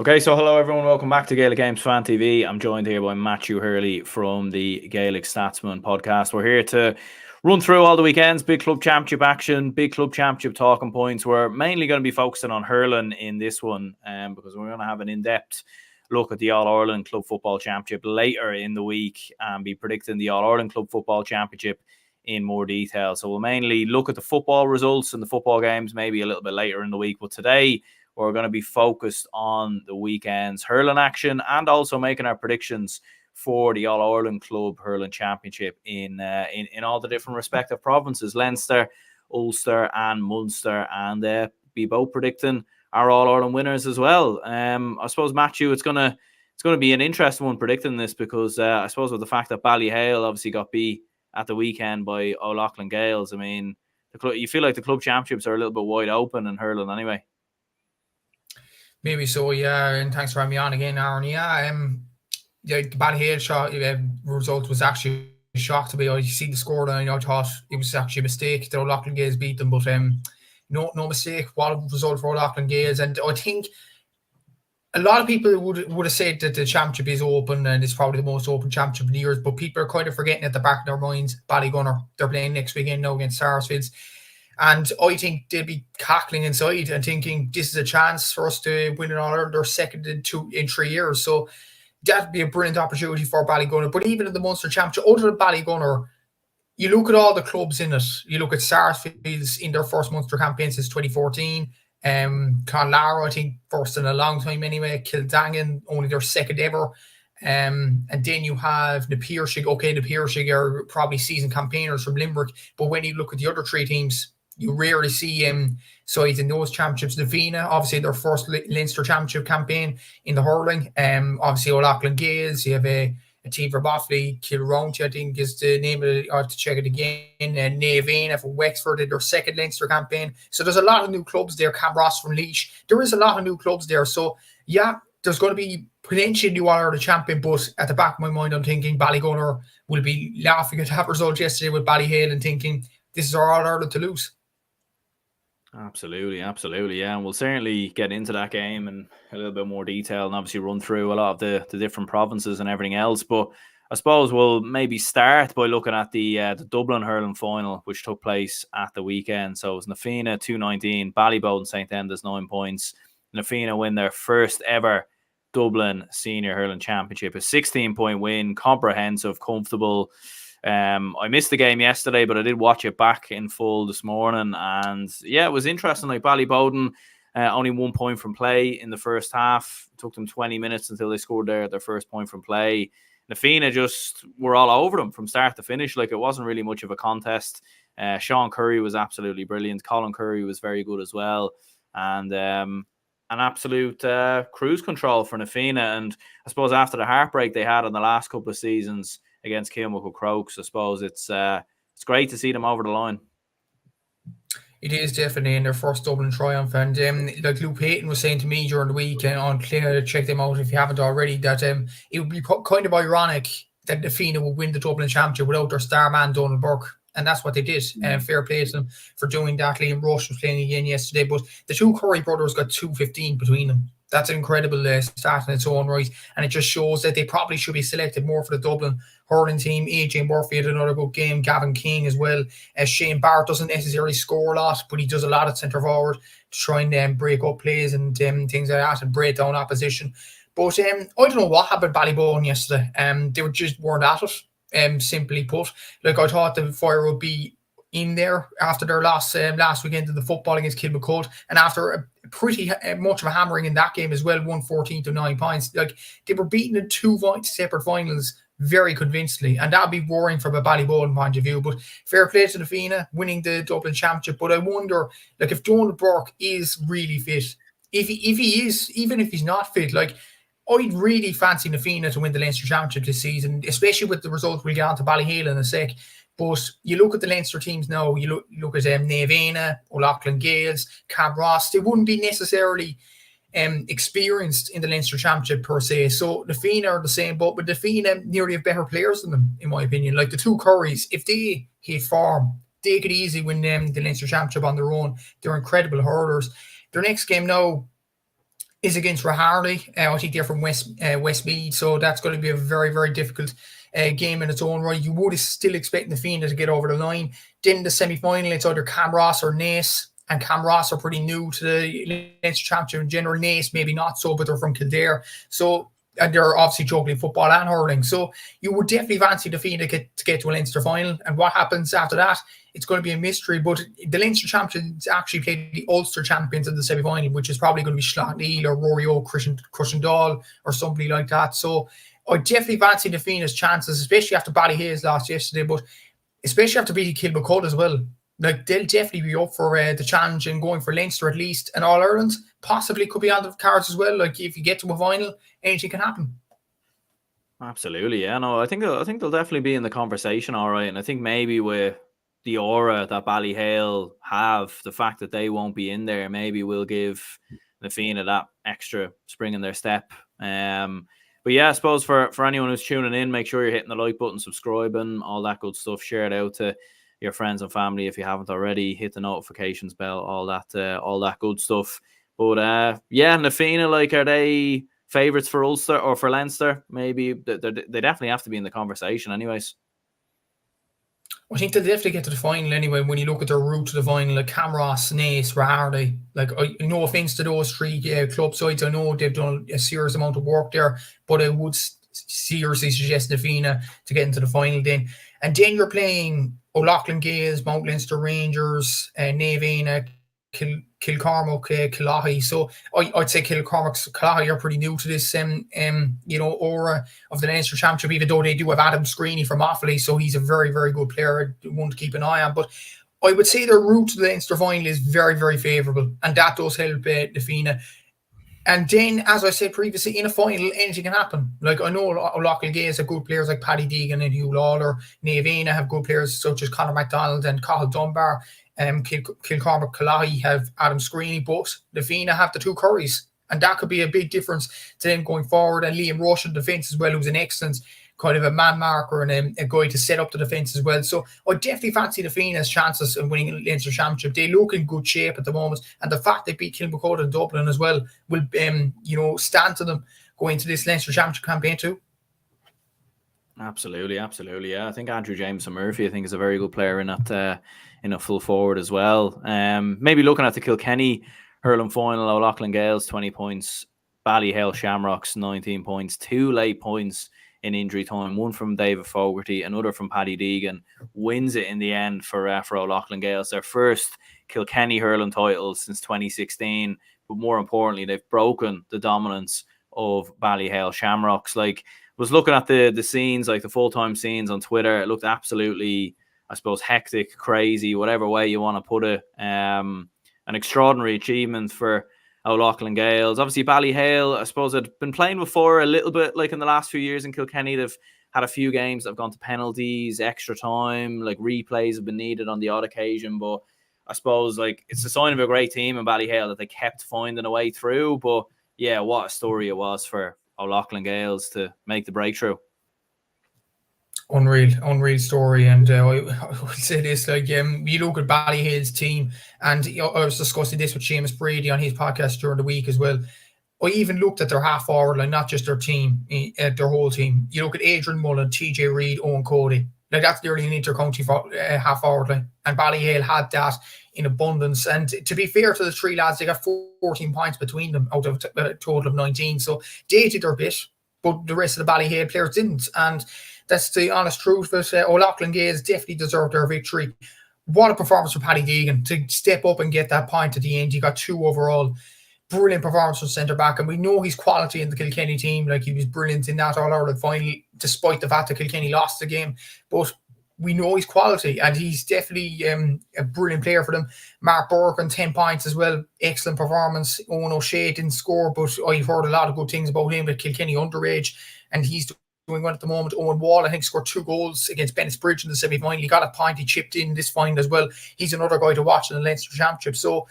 Okay, so hello everyone, welcome back to Gaelic Games Fan TV. I'm joined here by Matthew Hurley from the Gaelic Statsman podcast. We're here to run through all the weekends, big club championship action, big club championship talking points. We're mainly going to be focusing on hurling in this one because we're going to have an in-depth look at the All-Ireland Club Football Championship later in the week and be predicting the All-Ireland Club Football Championship in more detail. So we'll mainly look at the football results and the football games maybe a little bit later in the week, but today we're going to be focused on the weekend's hurling action and also making our predictions for the All-Ireland Club Hurling Championship in all the different respective provinces, Leinster, Ulster and Munster, and be both predicting our All-Ireland winners as well. I suppose, Matthew, it's going to be an interesting one predicting this because I suppose with the fact that Ballyhale obviously got beat at the weekend by O'Loughlin Gaels, I mean, you feel like the club championships are a little bit wide open in hurling anyway. Maybe so, yeah. And thanks for having me on again, Aaron. The Ballyhale result was actually a shock to me. I see the scoreline. I thought it was actually a mistake that O'Loughlin Gaels beat them, but no mistake. What a result for O'Loughlin Gaels. And I think a lot of people would have said that the championship is open and it's probably the most open championship in years, but people are kind of forgetting at the back of their minds, Ballygunner, they're playing next weekend now against Sarsfields. And I think they'll be cackling inside and thinking this is a chance for us to win an All-Ireland or second in 3 years. So that'd be a brilliant opportunity for Ballygunner. But even in the Munster Championship, other than Ballygunner, you look at all the clubs in it. You look at Sarsfields in their first Munster campaign since 2014. Conlara, I think, first in a long time anyway. Kildangan, only their second ever. And then you have the Piercing. Okay, the Piercing are probably season campaigners from Limerick. But when you look at the other three teams, you rarely see sides in those championships. The Vina, obviously their first Leinster Championship campaign in the hurling. Obviously O'Loughlin Gaels. You have a team from Boffley, Kilrounty, I think is the name of it. I have to check it again. And Naveena from Wexford in their second Leinster campaign. So there's a lot of new clubs there. Camross from Laois. There is a lot of new clubs there. So yeah, there's going to be potentially new All-Ireland champion, but at the back of my mind, I'm thinking Ballygunner will be laughing at that result yesterday with Ballyhale and thinking this is our All-Ireland to lose. Absolutely, yeah. And we'll certainly get into that game in a little bit more detail and obviously run through a lot of the different provinces and everything else. But I suppose we'll maybe start by looking at the Dublin hurling final, which took place at the weekend. So it was Nafina 219, Ballyboden St. Enda's 9 points. Nafina win their first ever Dublin Senior Hurling Championship, a 16-point win, comprehensive, comfortable. I missed the game yesterday, but I did watch it back in full this morning, and yeah, it was interesting. Like Ballyboden, only 1 point from play in the first half. It took them 20 minutes until they scored their first point from play. Nafina just were all over them from start to finish. Like, it wasn't really much of a contest. Sean Curry was absolutely brilliant. Colin Curry was very good as well, and an absolute cruise control for Nafina. And I suppose after the heartbreak they had in the last couple of seasons against Kilmuckle Crokes, I suppose it's great to see them over the line. It is definitely in their first Dublin triumph, and like Luke Payton was saying to me during the week on Clare, check them out if you haven't already, that it would be kind of ironic that Nafina would win the Dublin Championship without their star man Donald Burke, and that's what they did. Fair play to them for doing that. Liam Rush was playing again yesterday, but the two Curry brothers got 215 between them. That's an incredible stat in its own right, and it just shows that they probably should be selected more for the Dublin hurling team. AJ Murphy had another good game, Gavin King as well. Shane Barrett doesn't necessarily score a lot, but he does a lot at centre forward to try and break up plays and things like that and break down opposition. But I don't know what happened at Ballyboden yesterday. They just weren't at it, simply put. Like, I thought the fire would be in there after their loss last weekend in the football against Kilmacud, and after a pretty much of a hammering in that game as well, 114 to 9 points. Like, they were beaten in two separate finals very convincingly, and that would be worrying from a Ballyboden point of view. But fair play to Nafina winning the Dublin Championship. But I wonder, like, if Donald Burke is really fit, if he is, even if he's not fit, like, I'd really fancy Nafina to win the Leinster Championship this season, especially with the result we'll get on to Ballyhale in a sec. But you look at the Leinster teams now, you look at Naveena, O'Loughlin Gaels, Camross, they wouldn't be necessarily experienced in the Leinster Championship per se. So Nafina are the same, but Nafina nearly have better players than them, in my opinion. Like the two Currys, if they hit form, they could easily win the Leinster Championship on their own. They're incredible hurlers. Their next game now, is against Harley. I think they're from Westmeath, so that's going to be a very, very difficult game in its own right. You would still expect the Fianna to get over the line. Then the semi-final, it's either Camross or Naas, and Camross are pretty new to the Leinster Championship in general. Naas maybe not so, but they're from Kildare. So, and they're obviously juggling football and hurling. So you would definitely fancy the Fianna to get to a Leinster final. And what happens after that, it's going to be a mystery. But the Leinster champions actually played the Ulster champions in the semi-final, which is probably going to be Schlockneil or Rory Oak, Crushingdall or somebody like that. So I definitely fancy the Fianna's chances, especially after Ballyhale's lost yesterday, but especially after beating Kilmacud as well. Like, they'll definitely be up for the challenge and going for Leinster at least, and All-Ireland possibly could be on the cards as well. Like, if you get to a final, anything can happen. Absolutely, yeah. No, I think they'll definitely be in the conversation, all right. And I think maybe with the aura that Ballyhale have, the fact that they won't be in there, maybe will give the Fianna that extra spring in their step. But yeah, I suppose for anyone who's tuning in, make sure you're hitting the like button, subscribing, all that good stuff. Share it out to your friends and family if you haven't already. Hit the notifications bell, all that good stuff. But yeah, and the Fianna, like, are they favourites for Ulster or for Leinster? Maybe they definitely have to be in the conversation anyways. I think they'll definitely get to the final anyway. When you look at their route to the final, like Camross, Naas, Hardy, like, no offence to those three club sides, I know they've done a serious amount of work there, but I would seriously suggest the Fianna to get into the final then. And then you're playing O'Loughlin Gaels, Mount Leinster Rangers, Naveena, Kilcormac, Killahey. So I'd say Kilcormac, Killahey are pretty new to this aura of the Leinster Championship, even though they do have Adam Screeney from Offaly, so he's a very, very good player, one to keep an eye on. But I would say their route to the Leinster final is very, very favourable, and that does help the Fianna. And then, as I said previously, in a final, anything can happen. Like, I know O'Loughlin Gaels have good players like Paddy Deegan and Hugh Lawler. Naveena have good players such as Conor MacDonald and Cathal Dunbar. Kilcormac, Killahey have Adam Screeney, but the Fianna have the two Currys. And that could be a big difference to them going forward. And Liam Rush in defence as well, who's an excellent kind of a man marker and a guy to set up the defence as well. So I definitely fancy the Fianna's chances of winning the Leinster Championship. They look in good shape at the moment, and the fact they beat Kilmacud and Dublin as well will stand to them going into this Leinster Championship campaign too. Absolutely, yeah. I think Andrew Jameson Murphy, is a very good player in a full forward as well. Maybe looking at the Kilkenny hurling final, O'Loughlin Gaels 20 points, Ballyhale Shamrocks 19 points, 2 late points in injury time, one from David Fogarty, another from Paddy Deegan, wins it in the end for O'Loughlin Gaels, their first Kilkenny hurling title since 2016. But more importantly, they've broken the dominance of Ballyhale Shamrocks. Like, was looking at the scenes, like the full-time scenes on Twitter, it looked absolutely, I suppose, hectic, crazy, whatever way you want to put it. An extraordinary achievement for O'Loughlin Gaels. Obviously, Ballyhale, I suppose, had been playing before a little bit, like in the last few years in Kilkenny. They've had a few games that have gone to penalties, extra time, like replays have been needed on the odd occasion. But I suppose, like, it's a sign of a great team in Ballyhale that they kept finding a way through. But yeah, what a story it was for O'Loughlin Gaels to make the breakthrough. Unreal story. And I would say this, like, you look at Ballyhale's team, and I was discussing this with Seamus Brady on his podcast during the week as well. I even looked at their half forward line, not just their team, their whole team. You look at Adrian Mullen, TJ Reid, Owen Cody. Like, that's nearly an inter-county half forward line. And Ballyhale had that in abundance. And to be fair to the three lads, they got 14 points between them out of a total of 19. So they did their bit, but the rest of the Ballyhale players didn't. And that's the honest truth. But O'Loughlin Gaels definitely deserved their victory. What a performance for Paddy Deegan to step up and get that point at the end. He got 2 overall. Brilliant performance from centre-back. And we know his quality in the Kilkenny team. Like, he was brilliant in that All-Ireland final, despite the fact that Kilkenny lost the game. But we know his quality, and he's definitely a brilliant player for them. Mark Burke on 10 points as well. Excellent performance. Owen O'Shea didn't score, but I've heard a lot of good things about him at Kilkenny underage, and he's doing well at the moment. Owen Wall, I think, scored 2 goals against Bennettsbridge in the semi-final. He got a point. He chipped in this final as well. He's another guy to watch in the Leinster Championship. So,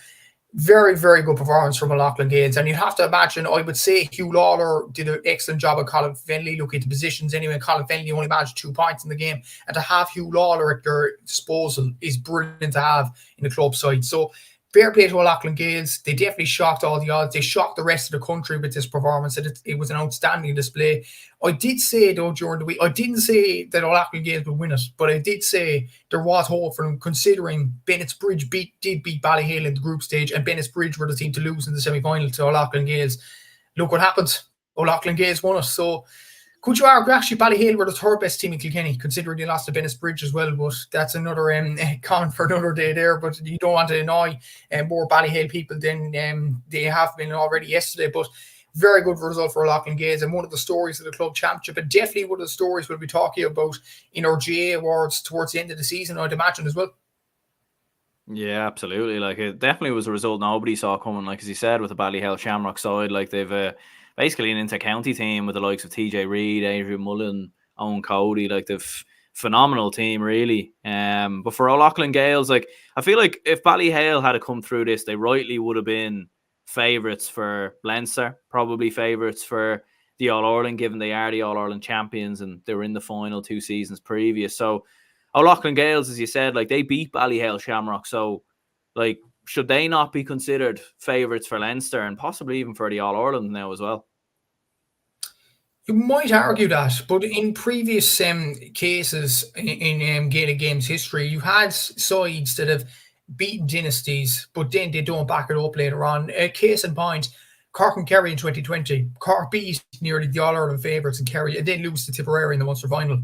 very, very good performance from O'Loughlin Gaels. And you'd have to imagine, I would say Hugh Lawler did an excellent job at Colin Fennelly, looking at the positions anyway. Colin Fennelly only managed 2 points in the game. And to have Hugh Lawler at their disposal is brilliant to have in the club side. So fair play to Ulster Gaels. They definitely shocked all the odds. They shocked the rest of the country with this performance. It was an outstanding display. I did say, though, during the week, I didn't say that Ulster Gaels would win it, but I did say there was hope for them, considering Bennett's Bridge did beat Ballyhale in the group stage, and Bennett's Bridge were the team to lose in the semi-final to Ulster Gaels. Look what happened. Ulster Gaels won it. So could you argue actually Ballyhale were the third best team in Kilkenny, considering they lost to Bennett's Bridge as well? But that's another comment for another day there. But you don't want to annoy more Ballyhale people than they have been already yesterday. But very good result for Ulster Gaels, and one of the stories of the club championship, and definitely one of the stories we'll be talking about in our GA awards towards the end of the season, I'd imagine as well. Yeah, absolutely. Like, it definitely was a result nobody saw coming. Like, as you said, with the Ballyhale Shamrock side, like, they've basically an inter-county team with the likes of TJ Reid, Adrian Mullen, Owen Cody. Like, they've phenomenal team, really. But for Ulster Gaels, like, I feel like if Ballyhale had to come through this, they rightly would have been favourites for Leinster, probably favourites for the All-Ireland, given they are the All-Ireland champions and they were in the final 2 seasons previous. So Ulster Gaels, as you said, like, they beat Ballyhale Shamrock. So, like, should they not be considered favourites for Leinster and possibly even for the All-Ireland now as well? You might argue that, but in previous cases in Gaelic Games history, you had sides that have beaten dynasties, but then they don't back it up later on. Case in point, Cork and Kerry in 2020. Cork beat nearly the All-Ireland favourites in Kerry and then lose to Tipperary in the Munster final.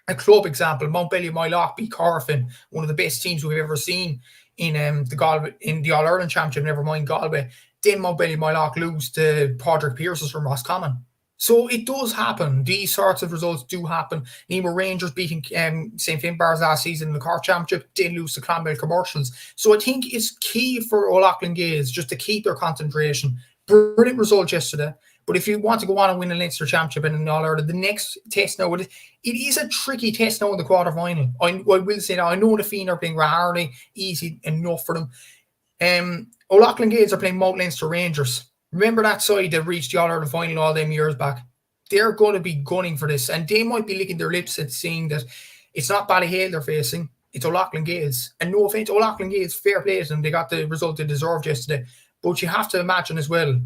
A club example, Mountbelly Moylock beat Corfin, one of the best teams we've ever seen in the All-Ireland Championship, never mind Galway. Then Mountbelly Moylock lose to Padraig Pearses from Roscommon. So it does happen. These sorts of results do happen. Nemo Rangers beating St. Finbarrs last season in the Cork Championship, didn't lose to Clonmel Commercials. So I think it's key for Ulster Gaels just to keep their concentration. Brilliant result yesterday. But if you want to go on and win a Leinster Championship and an All-Ireland, the next test now, it is a tricky test now in the quarter-final. I will say that. I know the Fiend are playing Raharley, easy enough for them. Ulster Gaels are playing Mount Leinster Rangers. Remember that side that reached the All-Ireland final all them years back? They're going to be gunning for this, and they might be licking their lips at seeing that it's not Ballyhale they're facing, it's Ulster Gaels. And no offence, Ulster Gaels, fair play to them, they got the result they deserved yesterday. But you have to imagine as well,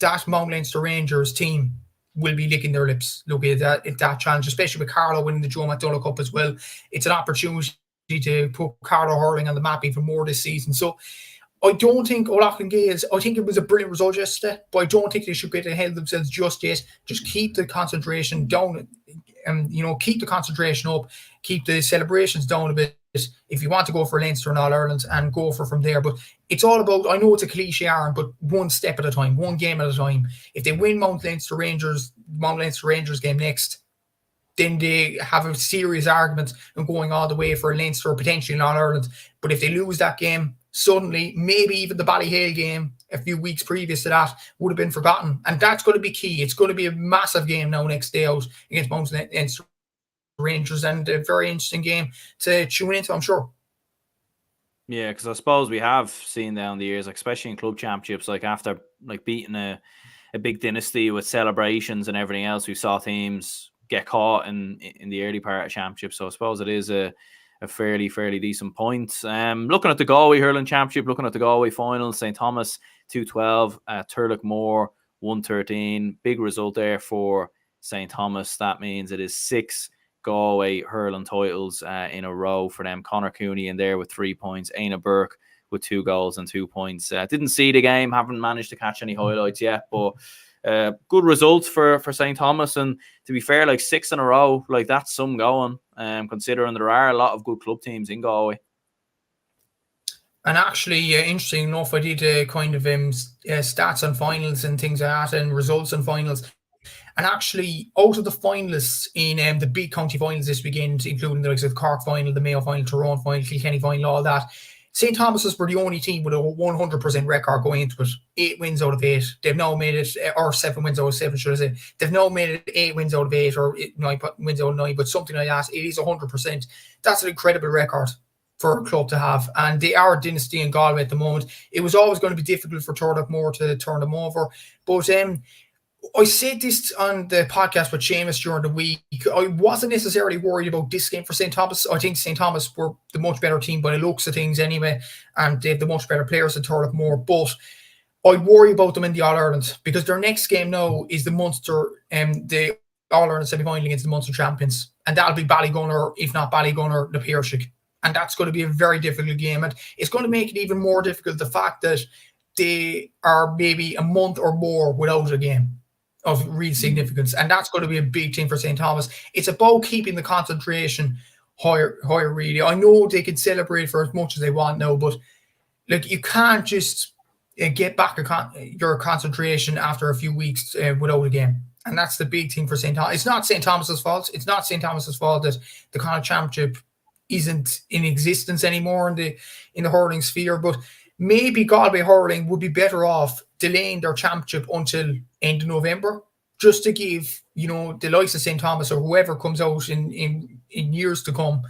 that Mount Leinster Rangers team will be licking their lips looking at that challenge, especially with Carlow winning the Joe McDonagh Cup as well. It's an opportunity to put Carlow hurling on the map even more this season. So I don't think Ulster Gaels, I think it was a brilliant result yesterday, but I don't think they should get ahead of themselves just yet. Just keep the concentration down, and keep the concentration up, keep the celebrations down a bit if you want to go for Leinster and All-Ireland, and go for from there. But it's all about, I know it's a cliche, Aaron, but one step at a time, one game at a time. If they win Mount Leinster Rangers game next, then they have a serious argument on going all the way for Leinster or potentially in All-Ireland. But if they lose that game, suddenly maybe even the Ballyhale game a few weeks previous to that would have been forgotten. And that's going to be key. It's going to be a massive game now next day out against Mount Leinster Rangers, and a very interesting game to tune into, I'm sure. Yeah, because I suppose we have seen down the years, like, especially in club championships, like after like beating a big dynasty with celebrations and everything else, we saw teams get caught in the early part of championship. So I suppose it is a fairly decent point. Looking at the Galway Hurling Championship, looking at the Galway final, St. Thomas 2-12, Turlock Moor 1-13. Big result there for St. Thomas. That means it is 6 Galway hurling titles in a row for them. Conor Cooney in there with 3 points. Aina Burke with 2 goals and 2 points. Didn't see the game, haven't managed to catch any highlights yet, but good results for St. Thomas. And to be fair, like 6 in a row, like that's some going, considering there are a lot of good club teams in Galway. And actually, interesting enough, I did kind of stats on finals and things like that, and results on finals. And actually, out of the finalists in the big county finals this weekend, including the likes of Cork final, the Mayo final, Tyrone final, Kilkenny final, all that, St. Thomas's were the only team with a 100% record going into it. 8 wins out of 8. They've now made it, or 7 wins out of 7, should I say. They've now made it 8 wins out of 8, or 9 wins out of 9, but something like that. It is 100%. That's an incredible record for a club to have. And they are a dynasty in Galway at the moment. It was always going to be difficult for Turlock Moor to turn them over. But I said this on the podcast with Seamus during the week. I wasn't necessarily worried about this game for St. Thomas. I think St. Thomas were the much better team by the looks of things anyway, and they have the much better players to turn up more. But I worry about them in the All-Ireland because their next game now is the Munster the All-Ireland semi-final against the Munster champions. And that'll be Ballygunner, if not Ballygunner, the Pearshig. And that's going to be a very difficult game. And it's going to make it even more difficult, the fact that they are maybe a month or more without a game of real significance. And that's going to be a big thing for St. Thomas. It's about keeping the concentration higher, really. I know they can celebrate for as much as they want now, but like, you can't just get back your concentration after a few weeks without a game. And that's the big thing for St. Thomas. It's not St. Thomas's fault. It's not St. Thomas's fault that the Connacht Championship isn't in existence anymore in the hurling sphere. But maybe Galway hurling would be better off delaying their championship until end of November, just to give, the likes of St. Thomas or whoever comes out in years to come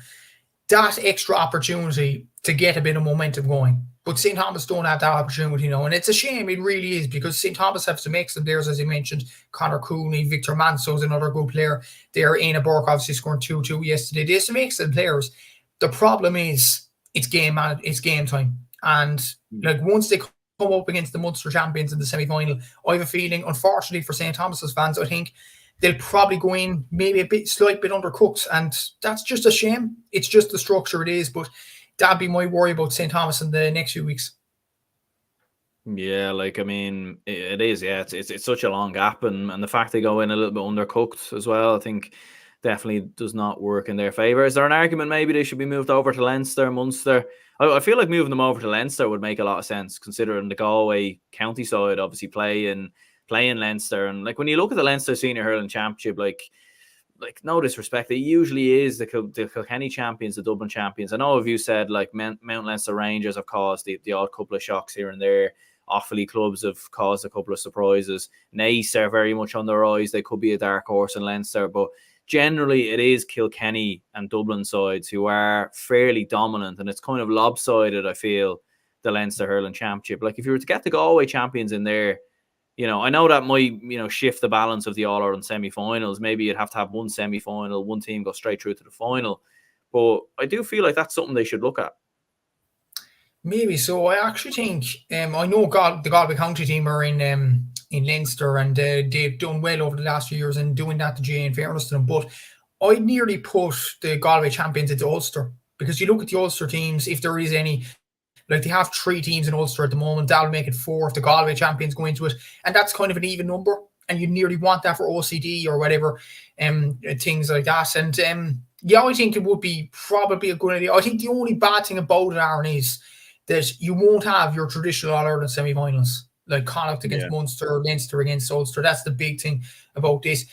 that extra opportunity to get a bit of momentum going. But St. Thomas don't have that opportunity now. And it's a shame, it really is, because St. Thomas have some excellent players, as you mentioned. Conor Cooney, Victor Manso is another good player there. Aina Burke obviously scoring 2-2 yesterday. They have some excellent players. The problem is it's game time. And like, once they come up against the Munster champions in the semi-final, I have a feeling, unfortunately for St. Thomas's fans, I think they'll probably go in maybe a slight bit undercooked. And that's just a shame. It's just the structure it is. But that'd be my worry about St. Thomas in the next few weeks. Yeah, it is. Yeah, it's such a long gap, and the fact they go in a little bit undercooked as well, I think definitely does not work in their favour. Is there an argument maybe they should be moved over to Leinster, Munster? I feel like moving them over to Leinster would make a lot of sense, considering the Galway county side obviously play in Leinster, and like, when you look at the Leinster Senior Hurling Championship, like no disrespect, it usually is the Kilkenny champions, the Dublin champions. I know if you said like Mount Leinster Rangers have caused the odd couple of shocks here and there. Offaly clubs have caused a couple of surprises. Naas are very much on the rise. They could be a dark horse in Leinster, but generally it is Kilkenny and Dublin sides who are fairly dominant, and it's kind of lopsided, I feel, the Leinster Hurling Championship. Like, if you were to get the Galway champions in there, I know that might, shift the balance of the All-Ireland semi-finals. Maybe you'd have to have one semi-final, one team go straight through to the final. But I do feel like that's something they should look at. Maybe so. I actually think, I know the Galway County team are in Leinster, and they've done well over the last few years in doing that to Jay, in fairness to them. But I'd nearly put the Galway champions into Ulster, because you look at the Ulster teams, if there is any. Like, they have 3 teams in Ulster at the moment. That'll make it 4 if the Galway champions go into it. And that's kind of an even number. And you nearly want that for OCD or whatever, things like that. And I think it would be probably a good idea. I think the only bad thing about it, Aaron, is that you won't have your traditional All-Ireland semi-finals, like Connacht against Munster, Leinster against Ulster. That's the big thing about this.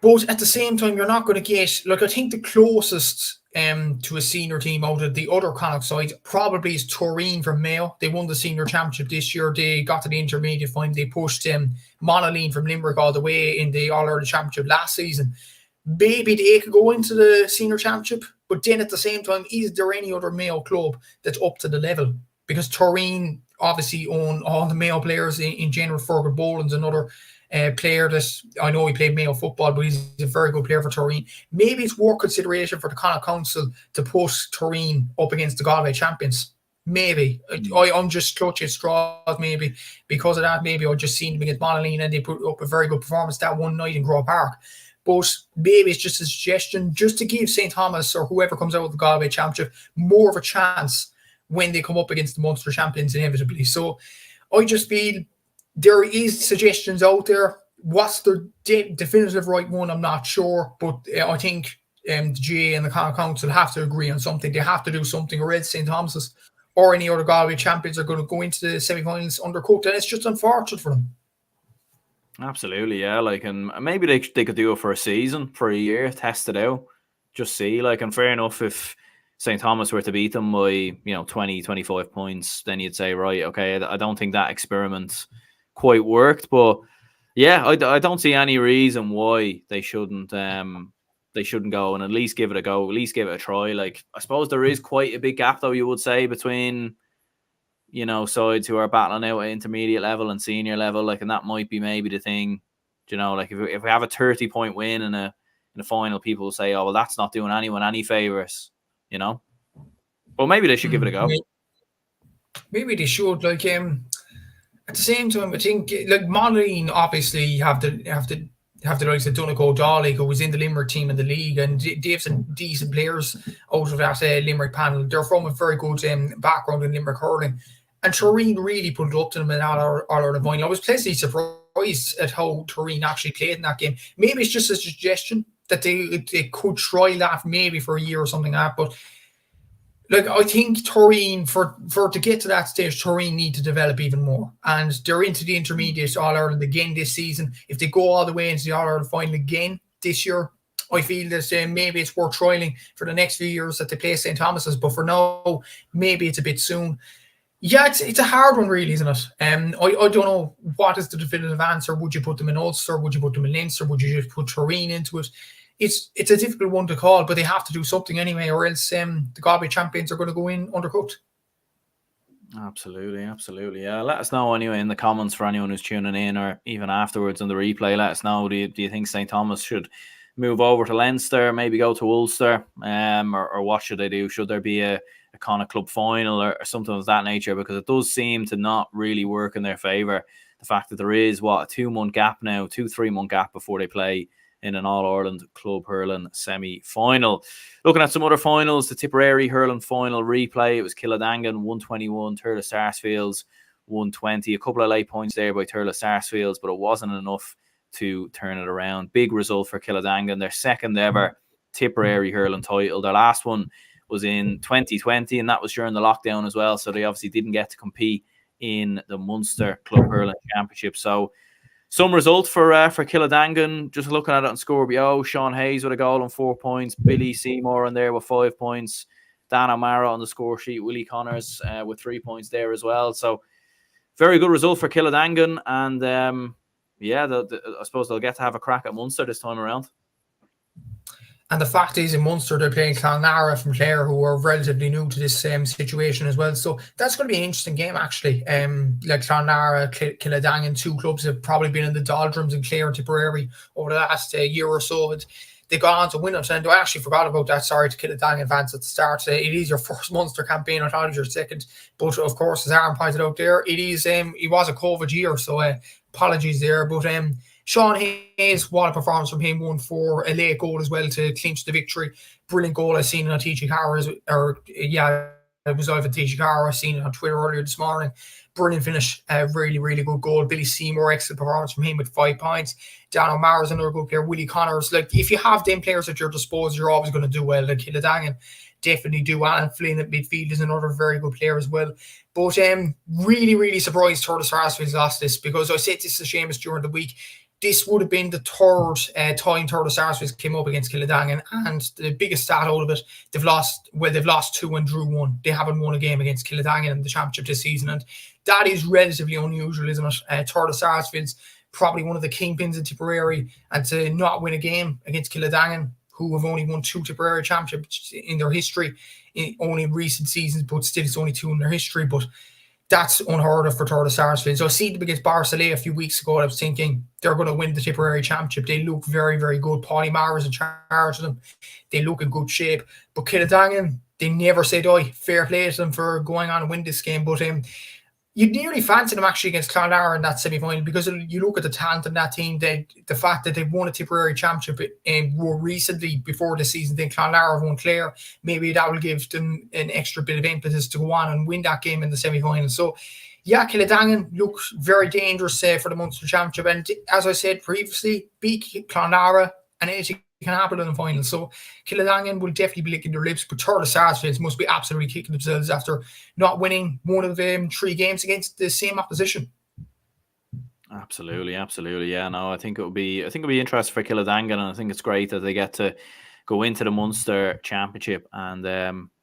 But at the same time, you're not going to get, like, I think the closest to a senior team out of the other Connacht side probably is Turin from Mayo. They won the senior championship this year. They got to the intermediate final. They pushed Monaleen from Limerick all the way in the All-Ireland championship last season. Maybe they could go into the senior championship, but then at the same time, is there any other Mayo club that's up to the level? Because Turin obviously own all the Mayo players in general. Fergal Boland's another player that, I know he played Mayo football, but he's a very good player for Turin. Maybe it's worth consideration for the Connacht Council to push Turin up against the Galway champions. Maybe. I'm just clutching at straws, maybe. Because of that, maybe I just seen them against Monaleen and they put up a very good performance that one night in Grove Park. But maybe it's just a suggestion, just to give St. Thomas or whoever comes out with the Galway championship more of a chance when they come up against the Munster champions inevitably. So I just feel there is suggestions out there. What's the definitive right one, I'm not sure. But I think the GA and the Connacht Council have to agree on something. They have to do something, or else St. Thomas's or any other Galway champions are going to go into the semi-finals undercooked. And it's just unfortunate for them. Absolutely, yeah. Like, and maybe they could do it for a season, for a year, test it out, just see. Like, and fair enough, if St. Thomas were to beat them by 20, 25 points, then you'd say, right, okay, I don't think that experiment quite worked. But yeah, I don't see any reason why they shouldn't go and at least give it a go, at least give it a try. Like, I suppose there is quite a big gap, though, you would say, between sides who are battling out at intermediate level and senior level, like, and that might be maybe the thing Do you know, like if we have a 30-point win in a final, people will say, "Oh, well, that's not doing anyone any favors," you know. But maybe they should give it a go. Maybe they should. Like at the same time, I think like Monaghan obviously have the likes of Donegal Dálaigh, who was in the Limerick team in the league, and they have some decent players out of that Limerick panel. They're from a very good background in Limerick hurling. And Turin really put it up to them in All-Ireland final. I was pleasantly surprised at how Turin actually played in that game. Maybe it's just a suggestion that they could try that maybe for a year or something like that. But like, I think Turin, for to get to that stage, Turin need to develop even more. And they're into the intermediate All-Ireland again this season. If they go all the way into the All-Ireland final again this year, I feel that maybe it's worth trialling for the next few years that they play St. Thomas's. But for now, maybe it's a bit soon. Yeah, it's a hard one, really, isn't it? I don't know what is the definitive answer. Would you put them in Ulster? Would you put them in Leinster? Would you just put Turin into it? It's a difficult one to call, but they have to do something anyway, or else the Galway champions are going to go in undercooked. Absolutely. Yeah, let us know anyway in the comments for anyone who's tuning in, or even afterwards on the replay. Let us know. Do you think St. Thomas should move over to Leinster, maybe go to Ulster, or what should they do? Should there be a kind of club final or something of that nature? Because it does seem to not really work in their favour. The fact that there is a 2-month gap now, 3-month gap before they play in an All-Ireland club hurling semi-final. Looking at some other finals, the Tipperary hurling final replay, it was Killadangan 121, Thurles Sarsfields 120. A couple of late points there by Thurles Sarsfields, but it wasn't enough to turn it around. Big result for Killadangan, their second ever Tipperary hurling title. Their last one was in 2020, and that was during the lockdown as well, so they obviously didn't get to compete in the Munster Club Hurling Championship. So some result for Killadangan. Just looking at it on Scorpio, Sean Hayes with a goal and 4 points, Billy Seymour in there with 5 points, Dan O'Mara on the score sheet, Willie Connors with 3 points there as well. So very good result for Killadangan, and I suppose they'll get to have a crack at Munster this time around. And the fact is, in Munster, they're playing Clonlara from Clare, who are relatively new to this situation as well. So that's going to be an interesting game, actually. Like Clonlara, Killadangan, two clubs have probably been in the doldrums in Clare and Tipperary over the last year or so. They got on to win it. And I actually forgot about that. Sorry to Killadangan fans at the start. It is your first Munster campaign. I thought it was your second. But of course, as Aaron pointed out there, it was a COVID year. So apologies there. But Sean Hayes, what a performance from him, 1-4, a late goal as well to clinch the victory. Brilliant goal. I seen it on TG Carr, it was over TG Carr. I seen it on Twitter earlier this morning. Brilliant finish, really, really good goal. Billy Seymour, excellent performance from him with 5 points. Dan O'Mara's another good player. Willie Connors. Like, if you have them players at your disposal, you're always going to do well. Like Killadangan definitely do. Alan Flynn at midfield is another very good player as well. But really, really surprised Thurles Sarsfields lost this, because I said this to Seamus during the week. This would have been the third time Thurles Sarsfields came up against Killadangan, and the biggest stat out of it, they've lost 2 and drew 1. They haven't won a game against Killadangan in the championship this season, and that is relatively unusual, isn't it? Thurles Sarsfields, probably one of the kingpins in Tipperary, and to not win a game against Killadangan, who have only won 2 Tipperary championships in their history, only in recent seasons, but still it's only 2 in their history. But that's unheard of for Thurles Sarsfields. So I see them against Barcelona a few weeks ago, and I was thinking they're going to win the Tipperary Championship. They look very, very good. Paulie Mara's in charge of them. They look in good shape. But Killadangan, they never say die. Fair play to them for going on and win this game. But you'd nearly fancy them actually against Clonlara in that semi-final, because you look at the talent in that team, the fact that they've won a Tipperary Championship more recently before the season than Clonlara have won Clare, maybe that will give them an extra bit of impetus to go on and win that game in the semi-final. So yeah, Killadangan looks very dangerous for the Munster Championship, and as I said previously, beat Clonlara and anything can happen in the final. So Killadangan will definitely be licking their lips, but Thurles Sarsfields must be absolutely kicking themselves after not winning one of 3 games against the same opposition. Absolutely. Yeah, no, I think it'll be interesting for Killadangan, and I think it's great that they get to go into the Munster Championship, and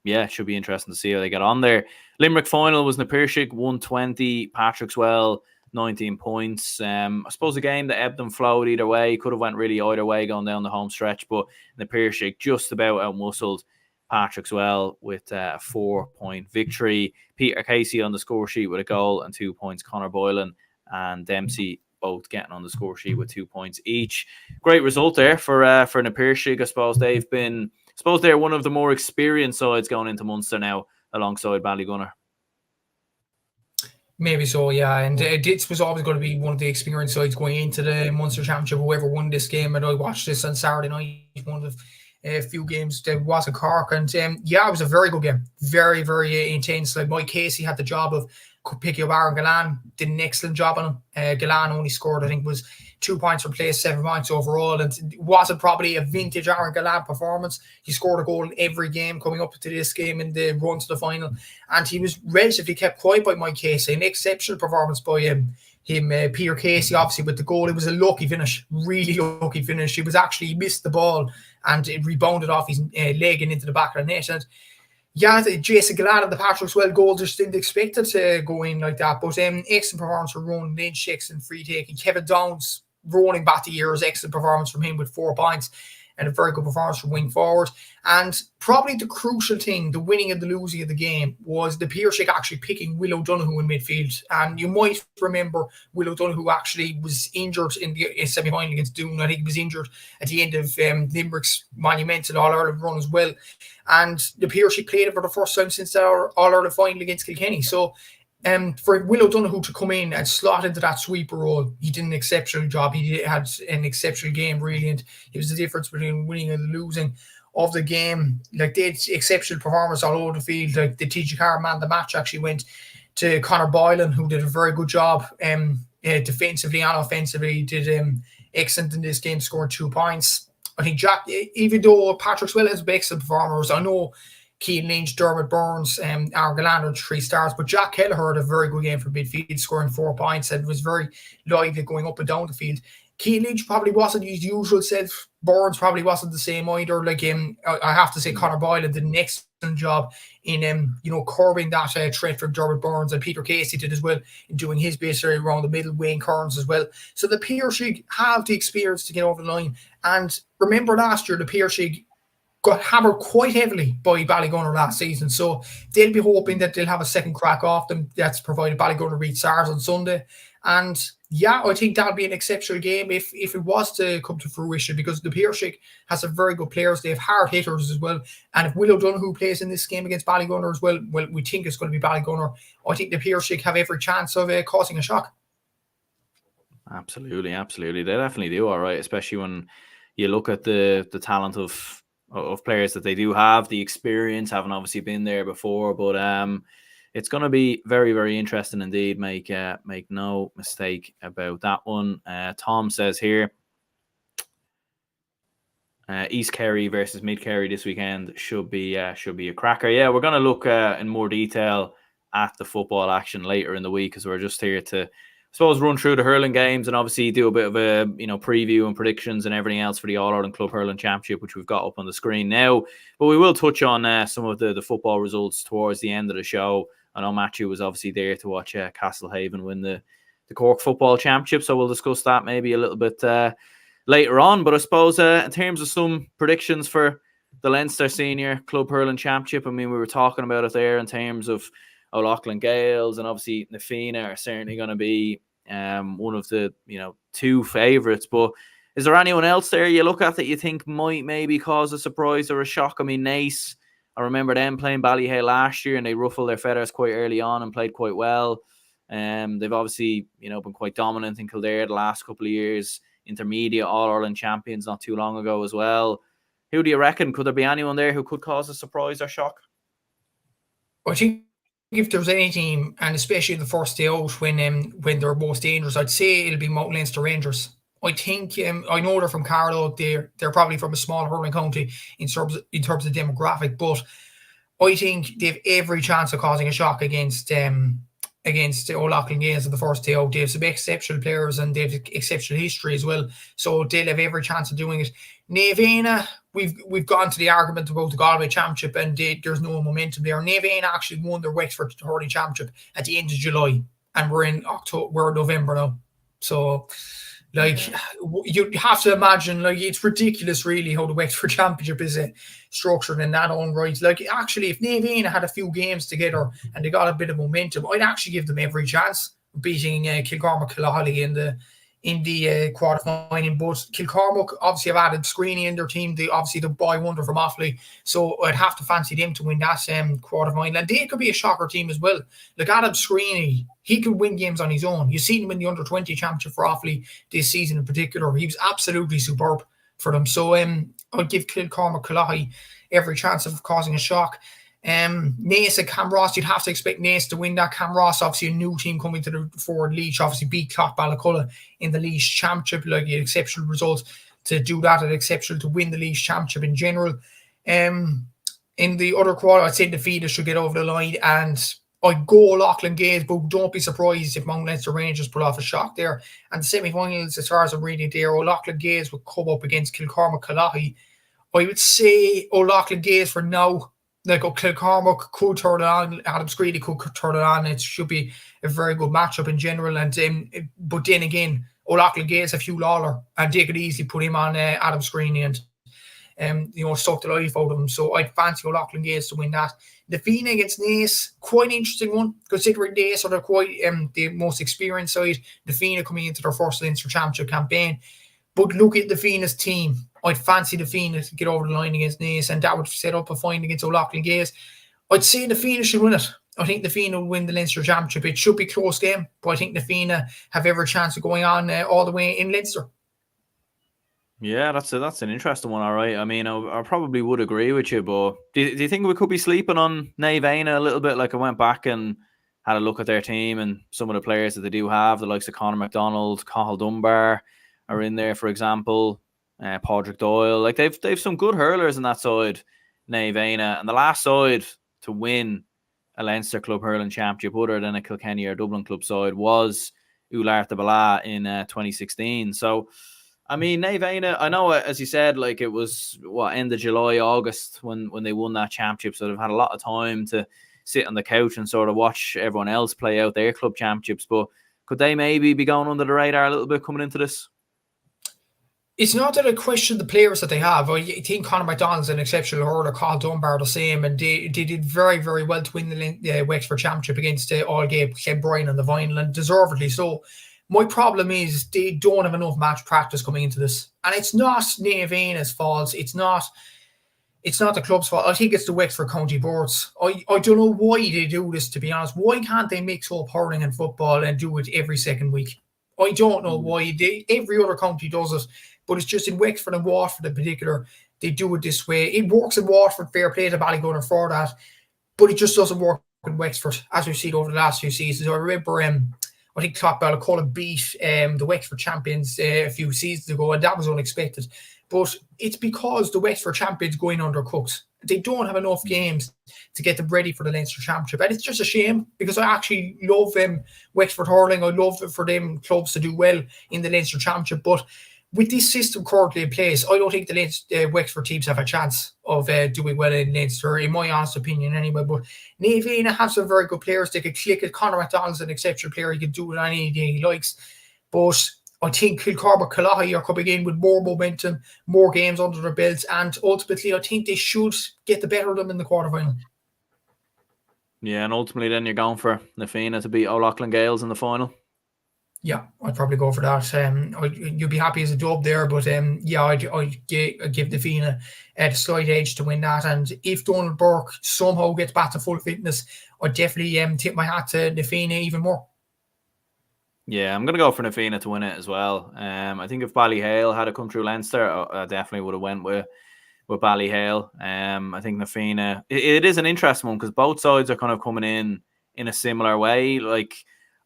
it should be interesting to see how they get on there. Limerick final was Napirshik 120, Patrickswell 19 points. I suppose a game that ebbed and flowed either way. Could have went really either way going down the home stretch, but Napirshik just about outmuscled Patrickswell with a 4-point victory. Peter Casey on the score sheet with a goal and 2 points. Conor Boylan and Dempsey both getting on the score sheet with 2 points each. Great result there for Na Piarsaigh. I suppose they're one of the more experienced sides going into Munster now, alongside Ballygunner. Maybe so, yeah. And this was always going to be one of the experienced sides going into the Munster Championship, whoever won this game. And I watched this on Saturday night, one of a few games that was in Cork. And yeah, it was a very good game. Very, very intense. Like Mike Casey had the job of picking up Aaron Gillan, did an excellent job on him. Gillan only scored, I think, was 2 points from play, 7 points overall. And it wasn't probably a vintage Aaron Gillan performance. He scored a goal in every game coming up to this game in the run to the final. And he was relatively kept quiet by Mike Casey. An exceptional performance by him. Peter Casey, obviously, with the goal. It was a lucky finish, really lucky finish. He missed the ball and it rebounded off his leg and into the back of the net. And yeah, Jason Gillan and the Patrick Swell goal just didn't expect it to go in like that. But excellent performance from Ronan Lynch, excellent free taking. Kevin Downs rolling back the years, excellent performance from him with 4 points. And a very good performance from wing forward. And probably the crucial thing, the winning and the losing of the game, was the Piarsaigh actually picking Will O'Donoghue in midfield. And you might remember Will O'Donoghue actually was injured in the semi-final against Doon. I think he was injured at the end of Limerick's monumental All-Ireland run as well. And the Piarsaigh played it for the first time since our All-Ireland final against Kilkenny. So for Will O'Donoghue to come in and slot into that sweeper role, he did an exceptional job. He had an exceptional game, really, and it was the difference between winning and losing of the game. Like, they had exceptional performance all over the field. Like, the TG Carr man, the match actually went to Conor Boylan, who did a very good job defensively and offensively. He did excellent in this game, scored 2 points. I think Jack, even though Patrick Swell has excellent performers, I know Keane Lynch, Dermot Burns, Aaron Gillan are 3 stars, but Jack Kelleher had a very good game for midfield, scoring 4 points and was very lively going up and down the field. Keane Lynch probably wasn't his usual self. Burns probably wasn't the same either. Like I have to say, Conor Boylan did an excellent job in curbing that threat from Dermot Burns, and Peter Casey did as well in doing his bit around the middle. Wayne Kearns as well. So the Piarsaigh have the experience to get over the line. And remember last year, the Piarsaigh got hammered quite heavily by Ballygunner last season. So they'll be hoping that they'll have a second crack off them. That's provided Ballygunner beat SARS on Sunday. And yeah, I think that'll be an exceptional game if it was to come to fruition, because the Piarsaigh has some very good players. They have hard hitters as well. And if Will O'Donoghue plays in this game against Ballygunner as well, we think it's going to be Ballygunner. I think the Piarsaigh have every chance of causing a shock. Absolutely. They definitely do, all right, especially when you look at the talent of players that they do have, the experience, haven't obviously been there before, but it's going to be very, very interesting indeed. Make no mistake about that one. Tom says here, East Kerry versus Mid Kerry this weekend should be a cracker. Yeah, we're going to look in more detail at the football action later in the week, because we're just here to, I suppose, run through the hurling games and obviously do a bit of a preview and predictions and everything else for the All-Ireland Club Hurling Championship, which we've got up on the screen now. But we will touch on some of the football results towards the end of the show. I know Matthew was obviously there to watch Castlehaven win the Cork Football Championship, so we'll discuss that maybe a little bit later on. But I suppose in terms of some predictions for the Leinster Senior Club Hurling Championship, I mean, we were talking about it there in terms of O'Loughlin Gales, and obviously Na Fianna are certainly going to be one of the 2 favourites. But is there anyone else there you look at that you think might maybe cause a surprise or a shock? I mean, Naas, I remember them playing Ballyhale last year and they ruffled their feathers quite early on and played quite well. They've obviously been quite dominant in Kildare the last couple of years. Intermediate All-Ireland champions not too long ago as well. Who do you reckon? Could there be anyone there who could cause a surprise or shock? I think if there's any team, and especially in the first day out when they're most dangerous, I'd say it'll be Mount Leinster Rangers. I think I know they're from Carlow. They're probably from a small hurling county in terms of demographic, but I think they have every chance of causing a shock against O'Loughlin Gales in the first day out. They have some exceptional players and they have exceptional history as well, so they'll have every chance of doing it. Na Fianna, we've gone to the argument about the Galway Championship and there's no momentum there. Na Fianna actually won their Wexford Hurling Championship at the end of July, and we're in November now. So, you have to imagine, it's ridiculous really how the Wexford Championship is structured in that own right. Actually, if Na Fianna had a few games together and they got a bit of momentum, I'd actually give them every chance of beating Kilcormac Killally in the quarter-final. But Kilcormac obviously have added Screeney in their team. Obviously the boy wonder from Offaly, so I'd have to fancy them to win that quarter-final. And they could be a shocker team as well. Like Adam Screeney, he could win games on his own. You've seen him in the under-20 championship for Offaly this season in particular. He was absolutely superb for them. So I'd give Kilcormac Callaghy every chance of causing a shock. Naas and Cam Ross, you'd have to expect Naas to win that. Cam Ross, obviously a new team coming to the forward Laois, obviously beat Clough Ballaculla in the Laois Championship, like an exceptional result to do that, and exceptional to win the Laois Championship in general. In the other quarter, I'd say the Fianna should get over the line, and I'd go Loughlin Gaels, but don't be surprised if Mount Leinster Rangers pull off a shock there. And the semi-finals, as far as I'm reading there, Loughlin Gaels would come up against Kilcormac Callaghy. I would say Loughlin Gaels for now. Like Kilcormac could turn it on, Adam Screeney could turn it on. It should be a very good matchup in general. And but then again, Loughlin Gaels have Hugh Lawler, and they could easily put him on Adam Screeney and suck the life out of him. So I'd fancy Loughlin Gaels to win that. The Fianna against Naas, quite an interesting one, considering Naas are quite the most experienced side. The Fianna coming into their first Leinster Championship campaign. But look at the Fianna's team. I'd fancy the Fianna to get over the line against Naas, and that would set up a find against Loughlin Gaels. I'd say the Fianna should win it. I think the Fianna will win the Leinster Championship. It should be a close game, but I think the Fianna have every chance of going on all the way in Leinster. Yeah, that's an interesting one, all right. I mean, I probably would agree with you, but do you think we could be sleeping on Naomh Eanna a little bit? Like I went back and had a look at their team and some of the players that they do have, the likes of Conor McDonald, Cathal Dunbar are in there, for example. Padraig Doyle, like they've some good hurlers in that side, Naomh Eanna, and the last side to win a Leinster Club Hurling Championship other than a Kilkenny or Dublin club side was Ullart de Bala in 2016. So, I mean, Naomh Eanna, I know, as you said, like it was end of July, August when they won that championship, so they've had a lot of time to sit on the couch and sort of watch everyone else play out their club championships. But could they maybe be going under the radar a little bit coming into this? It's not that I question the players that they have. I think Conor McDonald's an exceptional hurler, Cathal Dunbar the same, and they did very, very well to win the Wexford Championship against Allgate, Ken Bryan on the vinyl, and deservedly so. My problem is they don't have enough match practice coming into this. And it's not Naomh Eanna's fault. It's not the club's fault. I think it's the Wexford County Boards. I don't know why they do this, to be honest. Why can't they mix up hurling and football and do it every second week? I don't know why. Every other county does it. But it's just in Wexford and Waterford in particular, they do it this way. It works in Waterford, fair play to Ballygunner for that, but it just doesn't work in Wexford, as we've seen over the last few seasons. I remember, I think Clough Ballaculla beat the Wexford champions a few seasons ago, and that was unexpected. But it's because the Wexford champions go in undercooked. They don't have enough games to get them ready for the Leinster Championship. And it's just a shame, because I actually love Wexford hurling. I love for them clubs to do well in the Leinster Championship, but with this system currently in place, I don't think the Wexford teams have a chance of doing well in Leinster, in my honest opinion anyway. But Naomh Eanna have some very good players. They could click it. Conor McDonald's an exceptional player. He can do it any day he likes. But I think Kilcormac Callaghy are coming in with more momentum, more games under their belts, and ultimately I think they should get the better of them in the quarterfinal. Yeah, and ultimately then you're going for the Fianna to beat Loughlin Gaels in the final. Yeah, I'd probably go for that. You'd be happy as a dub there, but yeah, I'd give the Fianna a slight edge to win that. And if Donald Burke somehow gets back to full fitness, I'd definitely tip my hat to the Fianna even more. Yeah, I'm going to go for the Fianna to win it as well. I think if Ballyhale had come through Leinster, I definitely would have went with Ballyhale. I think the Fianna, it is an interesting one because both sides are kind of coming in a similar way. Like,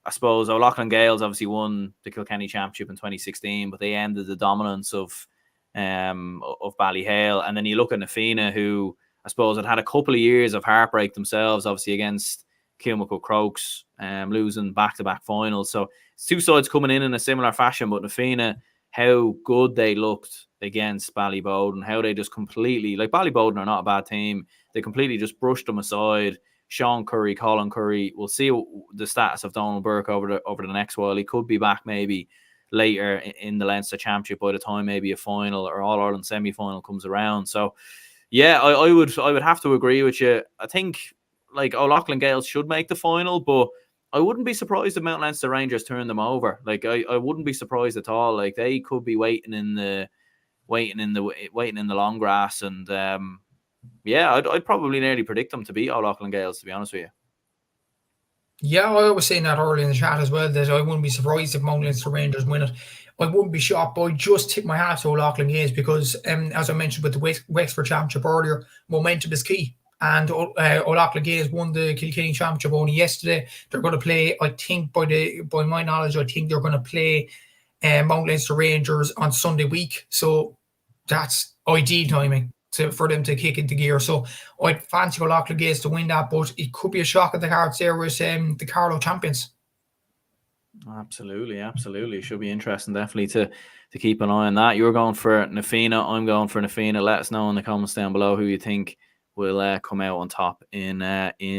I suppose Loughlin Gaels obviously won the Kilkenny Championship in 2016, but they ended the dominance of Ballyhale. And then you look at the Fianna, who I suppose had a couple of years of heartbreak themselves, obviously against Kilmacud Crokes, losing back-to-back finals. So it's two sides coming in a similar fashion, but the Fianna, how good they looked against Ballybowden, how they just completely, like Ballybowden are not a bad team, they completely just brushed them aside. Sean Curry, Colin Curry, we'll see the status of Donald Burke over the next while. He could be back maybe later in the Leinster Championship by the time maybe a final or All-Ireland semi-final comes around. So yeah, I would have to agree with you. I think like Loughlin Gaels should make the final, but I wouldn't be surprised if Mount Leinster Rangers turn them over. Like I wouldn't be surprised at all. Like they could be waiting in the long grass, and I'd probably nearly predict them to beat All-Ireland Gaels, to be honest with you. Yeah, I was saying that earlier in the chat as well, that I wouldn't be surprised if Mount Leinster Rangers win it. I wouldn't be shocked, but I just tip my hat to All-Ireland Games because, as I mentioned with the Wexford Championship earlier, momentum is key. And All-Ireland Games won the Kilkenny Championship only yesterday. They're going to play, I think, by my knowledge, I think they're going to play Mount Leinster Rangers on Sunday week. So that's ideal timing for them to kick into gear. So I'd fancy All-Ireland Games to win that, but it could be a shock at the cards there with the Carlow champions. Absolutely. Should be interesting, definitely, to keep an eye on that. You're going for Nafina. I'm going for Nafina. Let us know in the comments down below who you think will come out on top in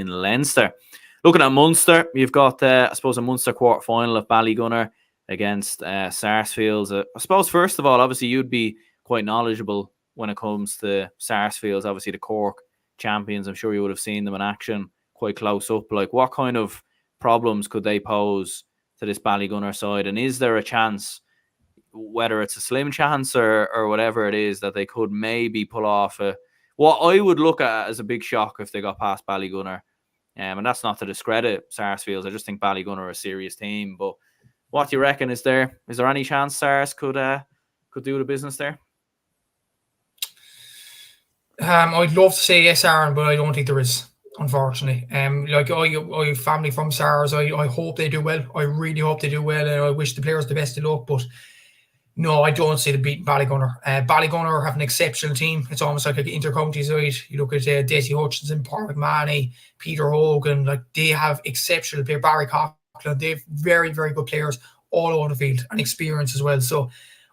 Leinster. Looking at Munster, you've got, I suppose, a Munster quarter-final of Ballygunner against Sarsfields. I suppose, first of all, obviously, you'd be quite knowledgeable when it comes to Sarsfields, obviously the Cork champions. I'm sure you would have seen them in action quite close up. Like, what kind of problems could they pose to this Ballygunner side? And is there a chance, whether it's a slim chance or whatever it is, that they could maybe pull off what I would look at as a big shock if they got past Ballygunner? And that's not to discredit Sarsfields. I just think Ballygunner are a serious team. But what do you reckon? Is there any chance Sars could do the business there? I'd love to say yes, Aaron, but I don't think there is, unfortunately. Like I have family from Sars. I hope they do well. I really hope they do well, and I wish the players the best of luck. But no, I don't see them beating Ballygunner. Ballygunner have an exceptional team. It's almost like an inter-county side. You look at Desi Hutchinson, Paul McMahony, Peter Hogan. Like, they have exceptional players. Barry Coughlin. They have very, very good players all over the field and experience as well. So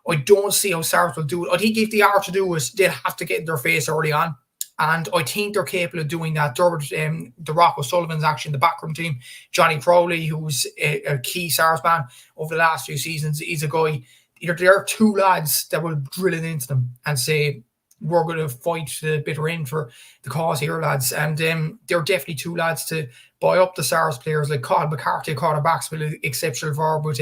I don't see how Sars will do it. I think if they are to do it, they'll have to get in their face early on. And I think they're capable of doing that. The Rock O'Sullivan's actually in the backroom team. Johnny Crowley, who's a key Sars man over the last few seasons, he's a guy. There are two lads that will drill it into them and say, we're going to fight to the bitter end for the cause here, lads. And they're definitely two lads to buy up the Sars players, like Colin McCarthy, quarterbacks with an exceptional forward with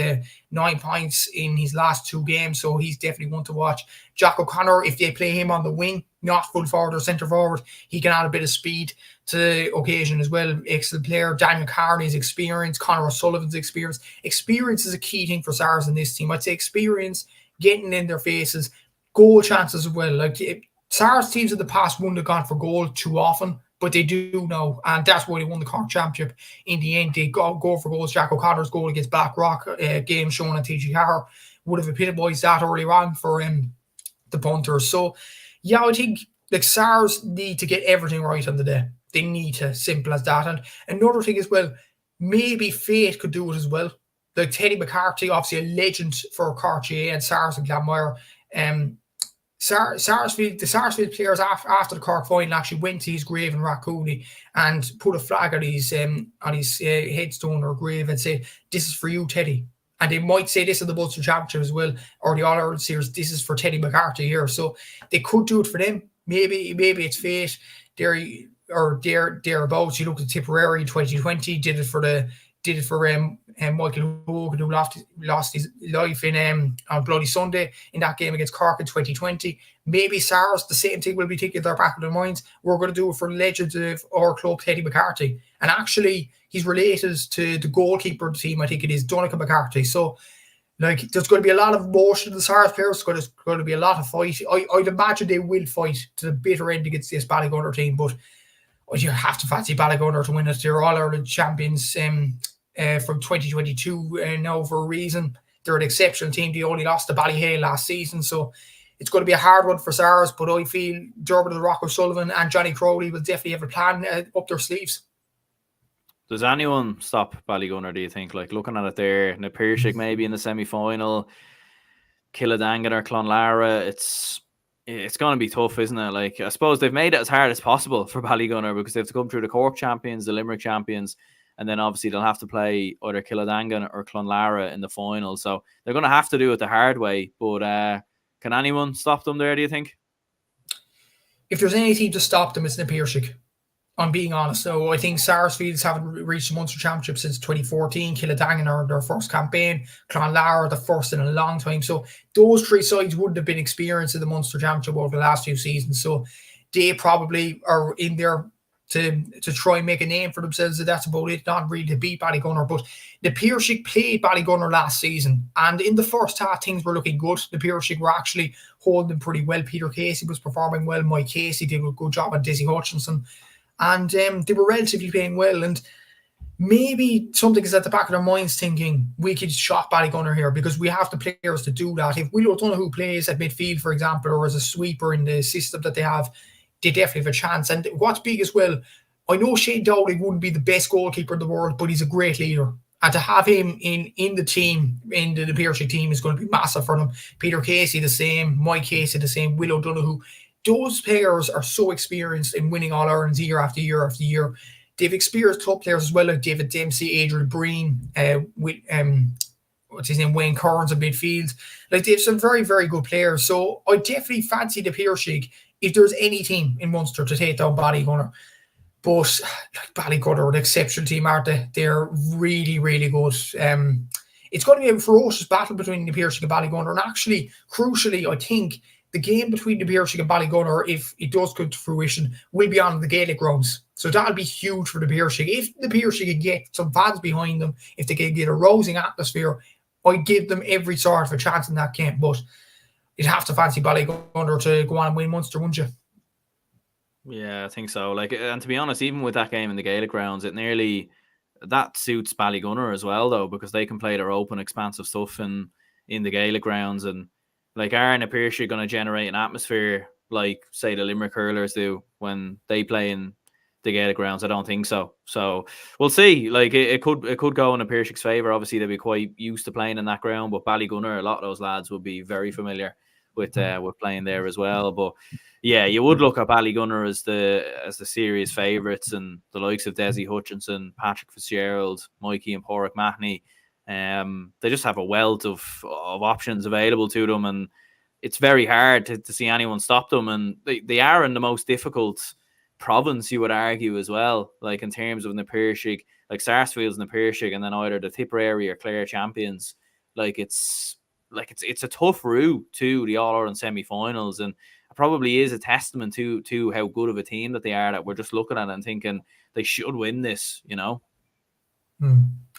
9 points in his last 2 games. So he's definitely one to watch. Jack O'Connor, if they play him on the wing, not full forward or centre forward, he can add a bit of speed to the occasion as well. Excellent player. Daniel Carney's experience, Conor O'Sullivan's experience. Experience is a key thing for Sars in this team. I'd say experience, getting in their faces, goal chances as well. Like, Sars teams in the past wouldn't have gone for goal too often, but they do now, and that's why they won the Cork Championship. In the end, they go for goals. Jack O'Connor's goal against Blackrock, game shown on TG Carr, would have epitomised that earlier on for the punters. So, yeah, I think like Sars need to get everything right on the day. They need to, simple as that. And another thing as well, maybe fate could do it as well. Like Teddy McCarthy, obviously a legend for Cork GA and Sars and Glanmire. The Sarsfield players after the Cork final actually went to his grave in Rathcooney and put a flag on his headstone or grave and said, "This is for you, Teddy." And they might say this in the Ulster Championship as well, or the All-Ireland Series, "This is for Teddy McCarthy here." So they could do it for them. Maybe it's fate. Thereabouts. You look at Tipperary in 2020, did it for Michael Hogan, who lost his life on Bloody Sunday in that game against Cork in 2020. Maybe Sars, the same thing will be thinking in their back of their minds. We're going to do it for legends of our club, Teddy McCarthy. And actually, he's related to the goalkeeper of the team, I think it is, Donncha McCarthy. So, like, there's going to be a lot of emotion in the Sars players. There's going to be a lot of fight. I'd imagine they will fight to the bitter end against this Ballygunner team, but you have to fancy Ballygunner to win it. They're All-Ireland champions from 2022 now for a reason. They're an exceptional team. They only lost to Ballyhale last season, so it's going to be a hard one for Sars, but I feel Dermot the Rock O'Sullivan and Johnny Crowley will definitely have a plan up their sleeves. Does anyone stop Ballygunner, do you think? Like, looking at it there, Na Piarsaigh maybe in the semi-final, Killadangan or Clonlara, it's going to be tough, isn't it? Like, I suppose they've made it as hard as possible for Ballygunner because they have to come through the Cork champions, the Limerick champions, and then obviously they'll have to play either Killadangan or Clonlara in the final. So they're going to have to do it the hard way. But can anyone stop them there, do you think? If there's any team to stop them, it's Na Piarsaigh. I'm being honest. So I think Sarsfields haven't reached the Munster Championship since 2014. Kildangan are their first campaign. Clonlara the first in a long time. So those three sides wouldn't have been experienced in the Munster Championship over the last few seasons. So they probably are in there to try and make a name for themselves. That's about it. Not really to beat Ballygunner, but the Piershik played Ballygunner last season, and in the first half things were looking good. The Piershik were actually holding them pretty well. Peter Casey was performing well. Mike Casey did a good job, and Dizzy Hutchinson, and they were relatively playing well. And maybe something is at the back of their minds thinking, we could shock Ballygunner here because we have the players to do that. If Will O'Donoghue plays at midfield, for example, or as a sweeper in the system that they have, they definitely have a chance. And what's big as well, I know Shane Dowling wouldn't be the best goalkeeper in the world, but he's a great leader. And to have him in the team, in the Piershik team, is going to be massive for them. Peter Casey the same, Mike Casey the same, Will O'Donoghue. Those players are so experienced in winning All-Irelands year after year after year. They've experienced club players as well, like David Dempsey, Adrian Breen, what's his name, Wayne Kearns in midfield. Like, they have some very, very good players. So I definitely fancy the Piershik if there's any team in Munster to take down Ballygunner. But like, Ballygunner are an exceptional team, aren't they? They're really, really good. It's going to be a ferocious battle between the Piershik and Ballygunner. And actually, crucially, I think the game between the Piershik and Ballygunner, if it does come to fruition, will be on the Gaelic grounds. So that'll be huge for the Piershik. If the Piershik can get some fans behind them, if they can get a rousing atmosphere, I'd give them every sort of a chance in that game. But you'd have to fancy Ballygunner to go on and win Munster, wouldn't you? Yeah, I think so. Like, and to be honest, even with that game in the Gaelic grounds, that suits Ballygunner as well, though, because they can play their open, expansive stuff in the Gaelic grounds. And like, are in a Piershik going to generate an atmosphere like, say, the Limerick hurlers do when they play in the Gaelic grounds? I don't think so. So we'll see. Like, it could go in a Piershik's favour. Obviously, they'll be quite used to playing in that ground, but Ballygunner, a lot of those lads will be very familiar with playing there as well. But yeah, you would look at Ballygunner as the serious favourites, and the likes of Desi Hutchinson, Patrick Fitzgerald, Mikey and Porrick Mahoney. They just have a wealth of options available to them, and it's very hard to see anyone stop them. And they are in the most difficult province, you would argue, as well, like in terms of the Piershik, like Sarsfield's in the Piershik, and then either the Tipperary or Clare champions. It's a tough route to the All-Ireland semi-finals, and it probably is a testament to how good of a team that they are, that we're just looking at and thinking they should win this, you know?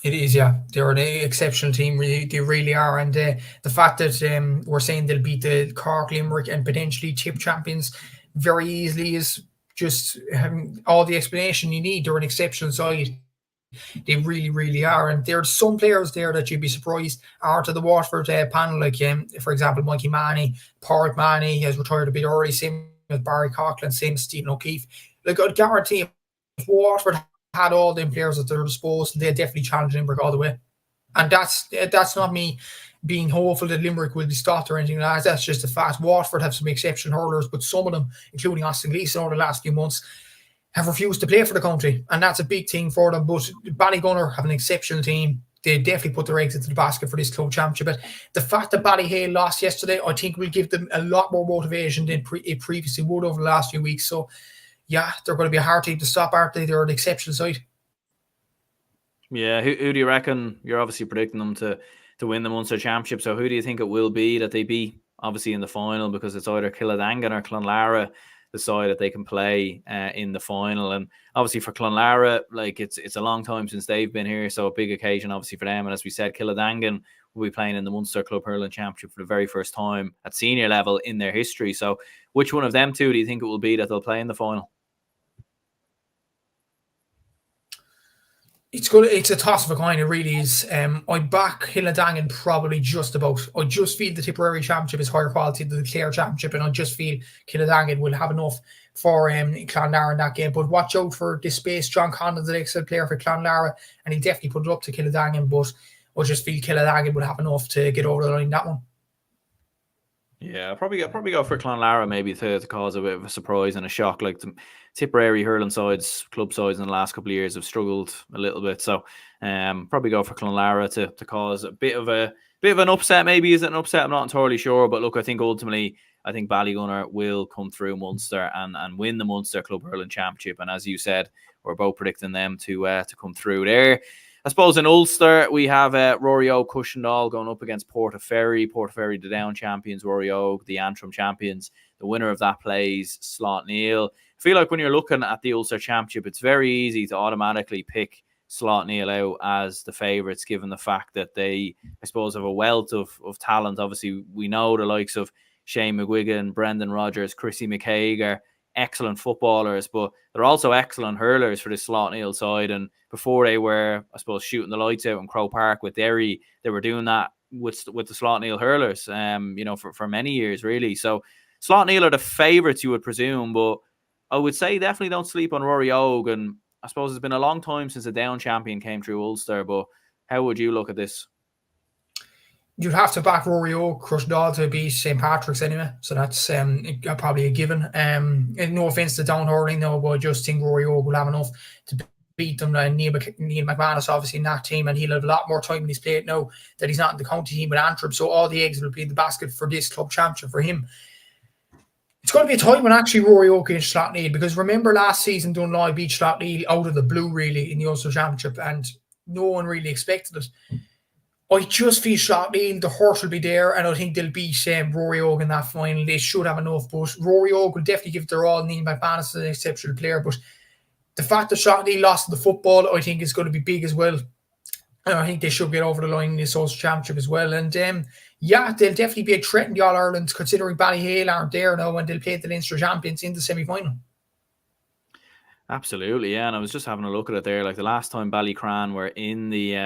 It is, yeah. They're an exceptional team, they really are. And the fact that we're saying they'll beat the Cork, Limerick and potentially Tip champions very easily is just all the explanation you need. They're an exceptional side. They really, really are. And there's some players there that you'd be surprised are to the Waterford panel, like, for example, Mikey Manny, Porrick Manny has retired a bit early, same with Barry Coughlin, same with Stephen O'Keefe. Like, I'd guarantee if Waterford had all them players at their disposal, they'd definitely challenge Limerick all the way. And that's not me being hopeful that Limerick will be stopped or anything like that. That's just a fact. Waterford have some exceptional hurlers, but some of them, including Austin Gleeson over the last few months, have refused to play for the country, and that's a big thing for them. But Ballygunner have an exceptional team. They definitely put their eggs into the basket for this club championship. But the fact that Ballyhale lost yesterday, I think will give them a lot more motivation than it previously would over the last few weeks. So, yeah, they're going to be a hard team to stop, aren't they? They're an exceptional side. Yeah, who do you reckon? You're obviously predicting them to win the Munster Championship. So who do you think it will be that they beat, obviously, in the final? Because it's either Kildangan or Clonlara, the side that they can play in the final. And obviously for Clonlara, like, it's a long time since they've been here, so a big occasion obviously for them. And as we said, Kildangan will be playing in the Munster Club Hurling Championship for the very first time at senior level in their history. So which one of them two do you think it will be that they'll play in the final? It's a toss of a coin, it really is. I back Kildangan probably just about. I just feel the Tipperary Championship is higher quality than the Clare Championship, and I just feel Kildangan will have enough for Clonlara in that game. But watch out for this space. John Conlon's an excellent player for Clonlara, and he definitely put it up to Kildangan, but I just feel Kildangan would have enough to get over the line that one. Yeah, I'll probably go for Clonlara maybe to cause a bit of a surprise and a shock. Like, the Tipperary hurling sides, club sides in the last couple of years have struggled a little bit. So probably go for Clonlara to cause a bit of an upset. Maybe is it an upset? I'm not entirely sure. But look, I think ultimately I think Ballygunner will come through Munster and win the Munster Club Hurling Championship. And as you said, we're both predicting them to come through there. I suppose in Ulster, we have Rory Og Cushendall going up against Portaferry. Portaferry, the Down champions, Rory Og, the Antrim champions. The winner of that plays Slot Neal. I feel like when you're looking at the Ulster Championship, it's very easy to automatically pick Slot Neal out as the favourites, given the fact that they, I suppose, have a wealth of talent. Obviously, we know the likes of Shane McGuigan, Brendan Rodgers, Chrissy McCaig are excellent footballers, but they're also excellent hurlers for this Slot Neal side. And before they were, I suppose, shooting the lights out in Croke Park with Derry, they were doing that with the Slot Neal hurlers, for many years, really. So Slot Neal are the favourites, you would presume, but I would say definitely don't sleep on Rory Og. And I suppose it's been a long time since a Down champion came through Ulster, but how would you look at this? You'd have to back Rory Og Cushendall to beat St. Patrick's anyway, so that's probably a given. And no offence to Down Hurling, though, but I just think Rory Og will have enough to beat them. Neil McManus, obviously, in that team, and he'll have a lot more time in his plate now that he's not in the county team with Antrim, so all the eggs will be in the basket for this club championship for him. It's going to be a tight one, actually, Rory Og against Slot Neal, because remember last season, Dunloy beat Slot Neal out of the blue, really, in the Ulster Championship, and no one really expected it. I just feel Slot Neal, the horse will be there, and I think they'll beat Rory Og in that final. They should have enough, but Rory Og will definitely give it their all. Neil McManus is an exceptional player, but the fact that Slot Neal lost the football, I think, is going to be big as well. And I think they should get over the line in this Ulster Championship as well. And they'll definitely be a threat in the All-Ireland, considering Ballyhale aren't there now, and they'll play the Leinster champions in the semi-final. Absolutely, yeah. And I was just having a look at it there. Like the last time Ballycran were in the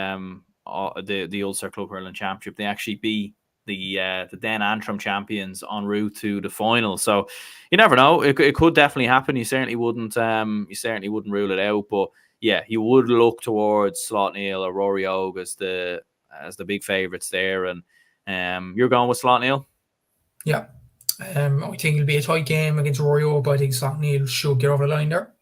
Ulster Club Hurling Championship, they actually beat the then Antrim champions en route to the final. So you never know; it could definitely happen. You certainly wouldn't rule it out. But yeah, you would look towards Slot Neal or Rory Og as the big favourites there. And you're going with Slot Neal? Yeah, I think it'll be a tight game against Rory Og, but I think Slot Neal should get over the line there.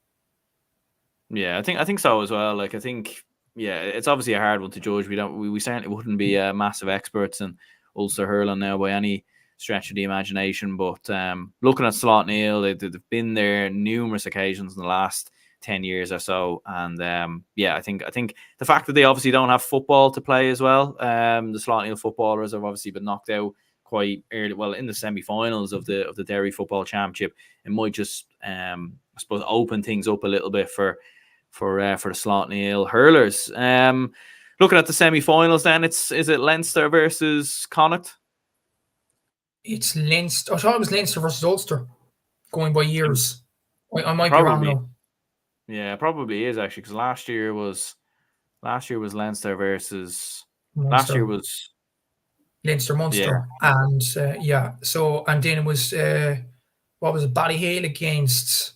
Yeah, I think so as well. Like I think. Yeah, it's obviously a hard one to judge. We certainly wouldn't be massive experts in Ulster hurling now by any stretch of the imagination. But looking at Slot Neal, they've been there numerous occasions in the last 10 years or so. And I think the fact that they obviously don't have football to play as well, the Slot Neal footballers have obviously been knocked out quite early. Well, in the semi-finals of the Derry Football Championship, it might just I suppose open things up a little bit for the Slot Neal hurlers. Looking at the semi-finals, then is it Leinster versus Connacht? It's Leinster. I thought it was Leinster versus Ulster, going by years. I might be wrong though. Yeah, probably is actually, because last year was Leinster versus Munster. Last year was Leinster Munster, and and then it was what was it? Ballyhale against.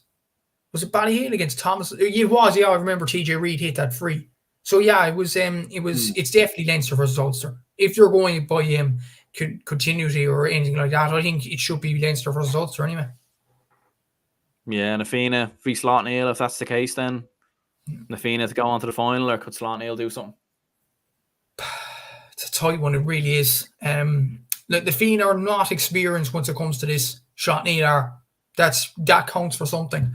Was it Ballyhale against Thomas? It was, yeah. I remember TJ Reid hit that free. So yeah, it's definitely Leinster versus Ulster. If you're going by continuity or anything like that, I think it should be Leinster versus Ulster anyway. Yeah, and Nafina v Slot Neal, if that's the case, then Nafina to go on to the final, or could Slot Neal do something? It's a tight one, it really is. Like the Fianna are not experienced once it comes to this. Slot Neal are. That counts for something.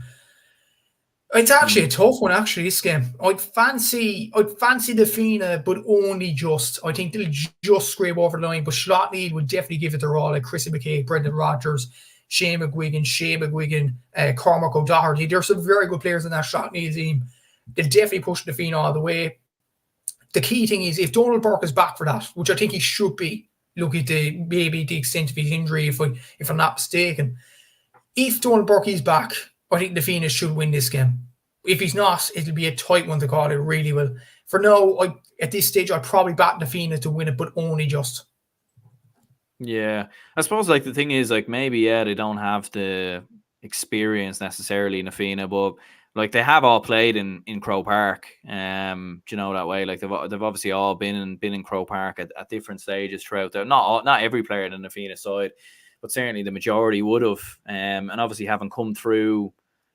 It's actually a tough one, actually, this game. I'd fancy the Fianna, but only just. I think they'll just scrape over the line, but Slot Neal would definitely give it their all, like Chrissy McCaig, Brendan Rodgers, Shane McGuigan, Cormac O'Doherty. There's some very good players in that Slot Neal team. They'll definitely push the Fianna all the way. The key thing is, if Donald Burke is back for that, which I think he should be, look at maybe the extent of his injury, if I'm not mistaken. If Donald Burke is back, I think the Fianna should win this game. If he's not, it'll be a tight one to call. It really will. For now, at this stage, I'd probably back the Fianna to win it, but only just. Yeah, I suppose like the thing is like maybe they don't have the experience necessarily in the Fianna, but like they have all played in Croke Park. Do you know that way? Like they've obviously all been in Croke Park at different stages throughout there. Not every player in the Fianna side, but certainly the majority would have. And obviously having come through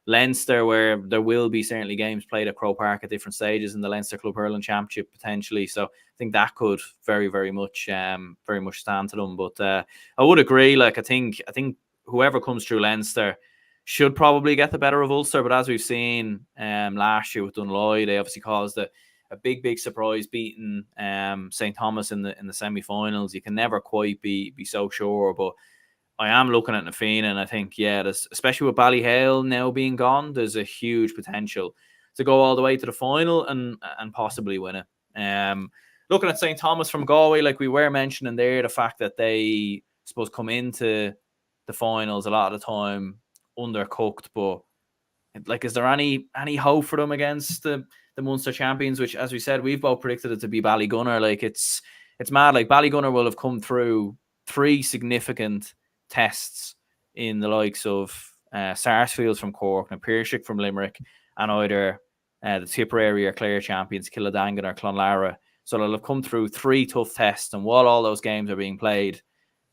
Leinster, where there will be certainly games played at Croke Park at different stages in the Leinster Club Hurling Championship potentially. So I think that could very, very much stand to them. But I would agree. Like I think whoever comes through Leinster should probably get the better of Ulster. But as we've seen last year with Dunloy, they obviously caused a big surprise beating St. Thomas in the semi-finals. You can never quite be so sure, but I am looking at Na Fianna, and I think, especially with Ballyhale now being gone, there's a huge potential to go all the way to the final and possibly win it. Looking at St. Thomas from Galway, like we were mentioning there, the fact that they, suppose, come into the finals a lot of the time undercooked, but like, is there any hope for them against the Munster champions, which, as we said, we've both predicted it to be Ballygunner? Like, it's mad. Like, Ballygunner will have come through 3 significant tests in the likes of Sarsfields from Cork and Piershick from Limerick, and either the Tipperary or Clare champions, Killadangan or Clonlara. So they'll have come through 3 tough tests, and while all those games are being played,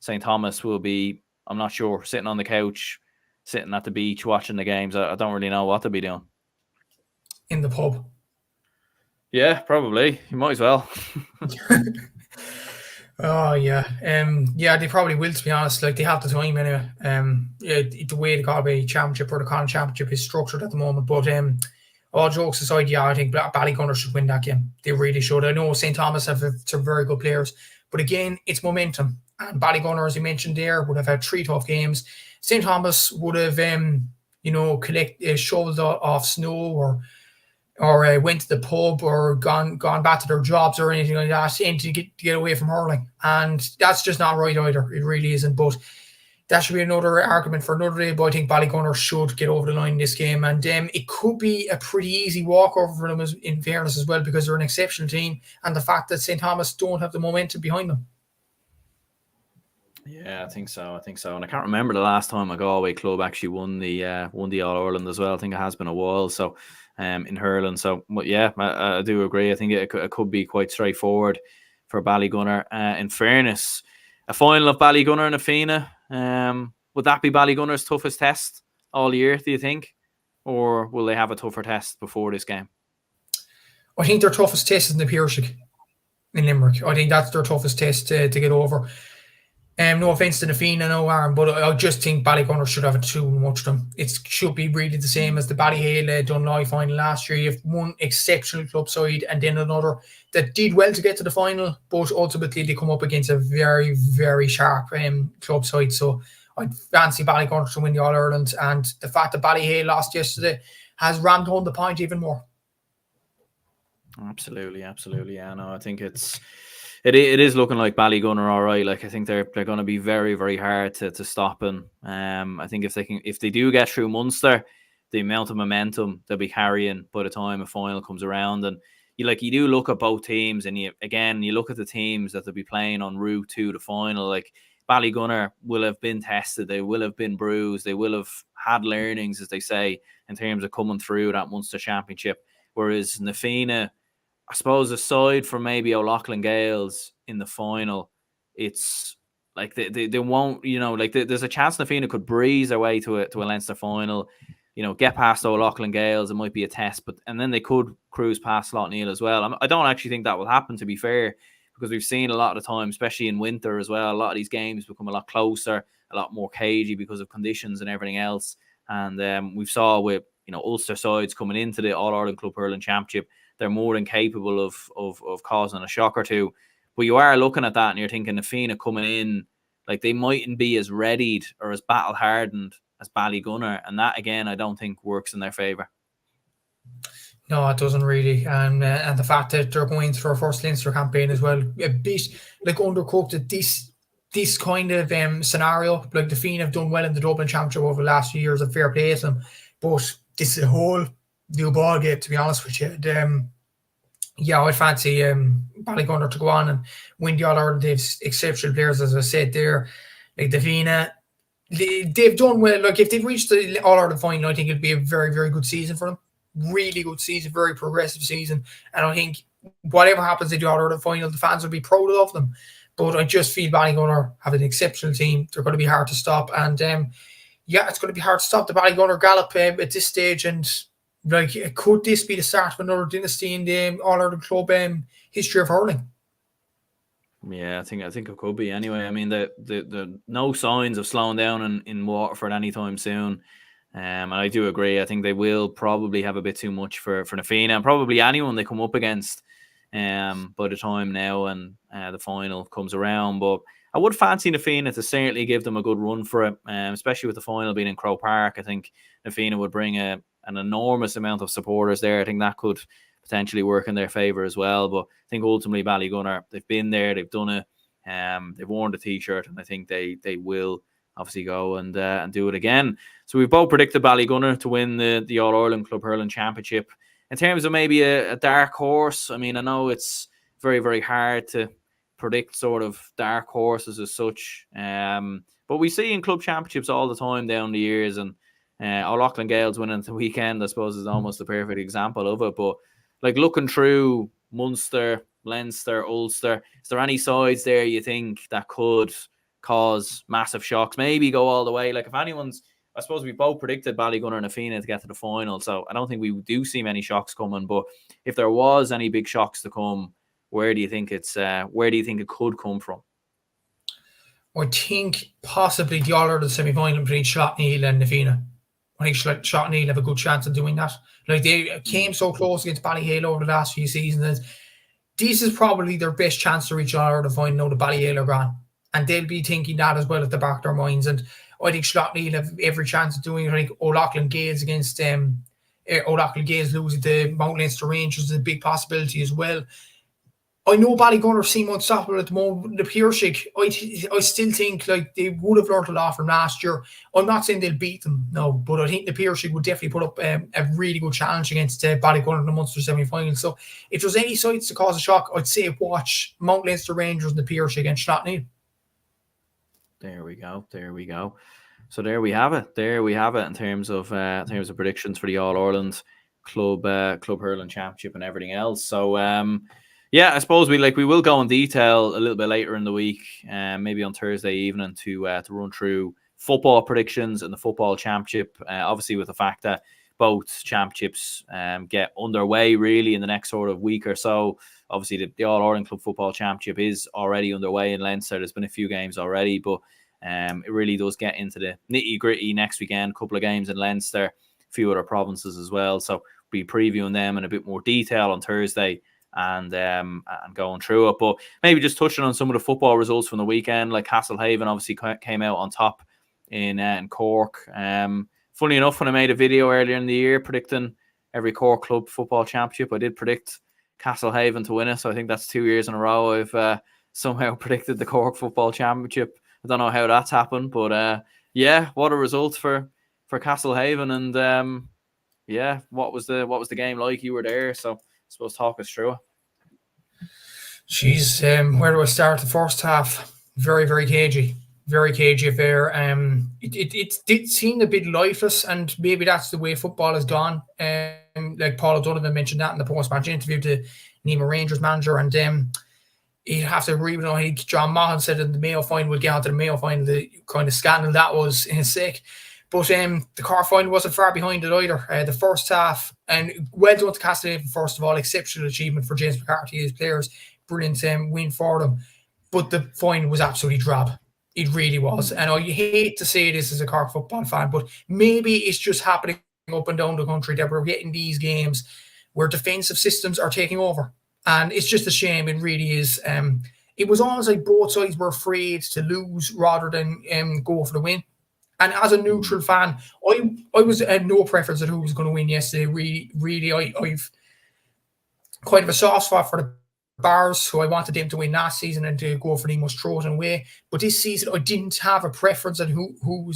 St. Thomas will be, I'm not sure, sitting on the couch, sitting at the beach watching the games. I don't really know what they'll be doing. In the pub. Yeah, probably. You might as well. Oh, yeah. They probably will, to be honest. Like, they have the time anyway. The way the Galway Championship or the Connacht Championship is structured at the moment. But all jokes aside, I think Ballygunner should win that game. They really should. I know St. Thomas have some very good players. But again, it's momentum. And Ballygunner, as you mentioned there, would have had 3 tough games. St. Thomas would have, shoveled off snow or went to the pub or gone back to their jobs or anything like that to get away from hurling. And that's just not right either. It really isn't. But that should be another argument for another day. But I think Ballygunner should get over the line in this game. And it could be a pretty easy walkover for them, in fairness, as well, because they're an exceptional team. And the fact that St. Thomas don't have the momentum behind them. Yeah, I think so. And I can't remember the last time a Galway club actually won the All-Ireland as well. I think it has been a while. So in hurling. So, but yeah, I do agree. I think it could be quite straightforward for Ballygunner. In fairness, a final of Ballygunner and Na Fianna, would that be Ballygunner's toughest test all year, do you think? Or will they have a tougher test before this game? I think their toughest test is in the Piershick in Limerick. I think that's their toughest test to get over. No offence to Na Fianna, no harm, but I just think Ballygunner should have it too much of them. It should be really the same as the Ballyhale Dunloy final last year. You have one exceptional club side and then another that did well to get to the final, but ultimately they come up against a very, very sharp club side. So I'd fancy Ballygunner to win the All-Ireland, and the fact that Ballyhale lost yesterday has rammed home the point even more. Absolutely. Yeah, no, I think it is looking like Ballygunner all right. Like, I think they're going to be very, very hard to stop. And I think if they do get through Munster, the amount of momentum they'll be carrying by the time a final comes around, and you do look at both teams, and you look at the teams that they'll be playing en route to the final. Like, Ballygunner will have been tested, they will have been bruised, they will have had learnings, as they say, in terms of coming through that Munster Championship. Whereas Na Fianna, I suppose, aside from maybe O'Loughlin Gales in the final, it's like they won't, there's a chance Na Fianna could breeze their way to a Leinster final, get past O'Loughlin Gales. It might be a test, and then they could cruise past Slot Neal as well. I don't actually think that will happen, to be fair, because we've seen a lot of the time, especially in winter as well, a lot of these games become a lot closer, a lot more cagey because of conditions and everything else. And we've saw with Ulster sides coming into the All-Ireland Club Hurling Championship, they're more than capable of causing a shock or two. But you are looking at that and you're thinking Na Fianna coming in, like, they mightn't be as readied or as battle hardened as Ballygunner, and that again I don't think works in their favour. No, it doesn't really, and the fact that they're going through a first Leinster campaign as well, a bit like undercooked at this kind of scenario. Like, the Fianna have done well in the Dublin Championship over the last few years, and fair play to them, but this is a whole new ball game, to be honest with you. I'd fancy Ballygunner to go on and win the All-Ireland. They've exceptional players, as I said there. Like, the Fianna, they've done well. Like, if they've reached the All-Ireland final, I think it'd be a very, very good season for them. Really good season, very progressive season. And I think whatever happens in the All-Ireland final, the fans will be proud of them. But I just feel Ballygunner have an exceptional team. They're going to be hard to stop. And it's going to be hard to stop the Ballygunner gallop at this stage. And like, could this be the start of another dynasty in the All-Ireland Club history of hurling? Yeah, I think it could be anyway. I mean, the no signs of slowing down in Waterford anytime soon. And I do agree. I think they will probably have a bit too much for Nafina and probably anyone they come up against by the time now and the final comes around. But I would fancy Nafina to certainly give them a good run for it, especially with the final being in Croke Park. I think Nafina would bring an enormous amount of supporters there. I think that could potentially work in their favour as well. But I think ultimately Ballygunner, they've been there, they've done it, they've worn the t-shirt, and I think they will obviously go and do it again. So we've both predicted Ballygunner to win the All-Ireland Club Hurling Championship. In terms of maybe a dark horse, I mean, I know it's very, very hard to predict sort of dark horses as such. But we see in club championships all the time down the years, and O'Loughlin Gales winning the weekend, I suppose, is almost the perfect example of it. But like looking through Munster, Leinster, Ulster, is there any sides there you think that could cause massive shocks, maybe go all the way? Like if anyone's, I suppose we both predicted Ballygunner and Nafina to get to the final, so I don't think we do see many shocks coming. But if there was any big shocks to come, where do you think it could come from? I think possibly the All-Ireland semi-final between Slaughtneil and Nafina. I think Slaughtneil have a good chance of doing that. Like they came so close against Ballyhale over the last few seasons. This is probably their best chance to reach All-Ireland final now that Ballyhale are gone. And they'll be thinking that as well at the back of their minds. And I think Slaughtneil have every chance of doing it. I think O'Loughlin Gales against O'Loughlin Gales losing to Mount Leinster Rangers is a big possibility as well. I know Ballygunner seem unstoppable at the moment. The Piershig, I still think like they would have learned a lot from last year. I'm not saying they'll beat them, no, but I think the Piershig would definitely put up a really good challenge against Ballygunner in the Munster semi-final. So if there's any sides to cause a shock, I'd say watch Mount Leinster Rangers and the Piershig against Slaughtneil. There we go. So there we have it. In terms of predictions for the All-Ireland Club Hurling Championship and everything else. So yeah, I suppose we will go in detail a little bit later in the week, maybe on Thursday evening to run through football predictions and the football championship. Obviously, with the fact that both championships get underway really in the next sort of week or so. Obviously, the All-Ireland Club Football Championship is already underway in Leinster. There's been a few games already, but it really does get into the nitty-gritty next weekend. A couple of games in Leinster, a few other provinces as well. So we'll be previewing them in a bit more detail on Thursday and going through it. But maybe just touching on some of the football results from the weekend, like Castlehaven obviously came out on top in Cork. Funny enough, when I made a video earlier in the year predicting every Cork Club Football Championship, I did predict Castlehaven to win it. So I think that's 2 years in a row I've somehow predicted the Cork Football Championship. I don't know how that's happened, but yeah, what a result for Castlehaven. And yeah, what was the game like? You were there, so I suppose talk us through it. Jeez, where do I start? The first half, very, very cagey. Very cagey affair. It did seem a bit lifeless, and maybe that's the way football has gone. Like Paul O'Donovan mentioned that in the post-match interview to Nima Rangers manager, and you have to agree with him. I think John Mahan said in the Mayo final, we'll get on to the Mayo final, the kind of scandal that was in his sake. But the Cork final wasn't far behind it either. The first half, and well done to Castlehaven, first of all, exceptional achievement for James McCarthy and his players. Brilliant win for them. But the final was absolutely drab. It really was. And I hate to say this as a Cork football fan, but maybe it's just happening up and down the country that we're getting these games where defensive systems are taking over. And it's just a shame. It really is. It was almost like both sides were afraid to lose rather than go for the win. And as a neutral fan, I was had no preference at who was going to win yesterday. Really, I've quite of a soft spot for the Bars, so I wanted them to win last season and to go for the most throw it away. But this season, I didn't have a preference on who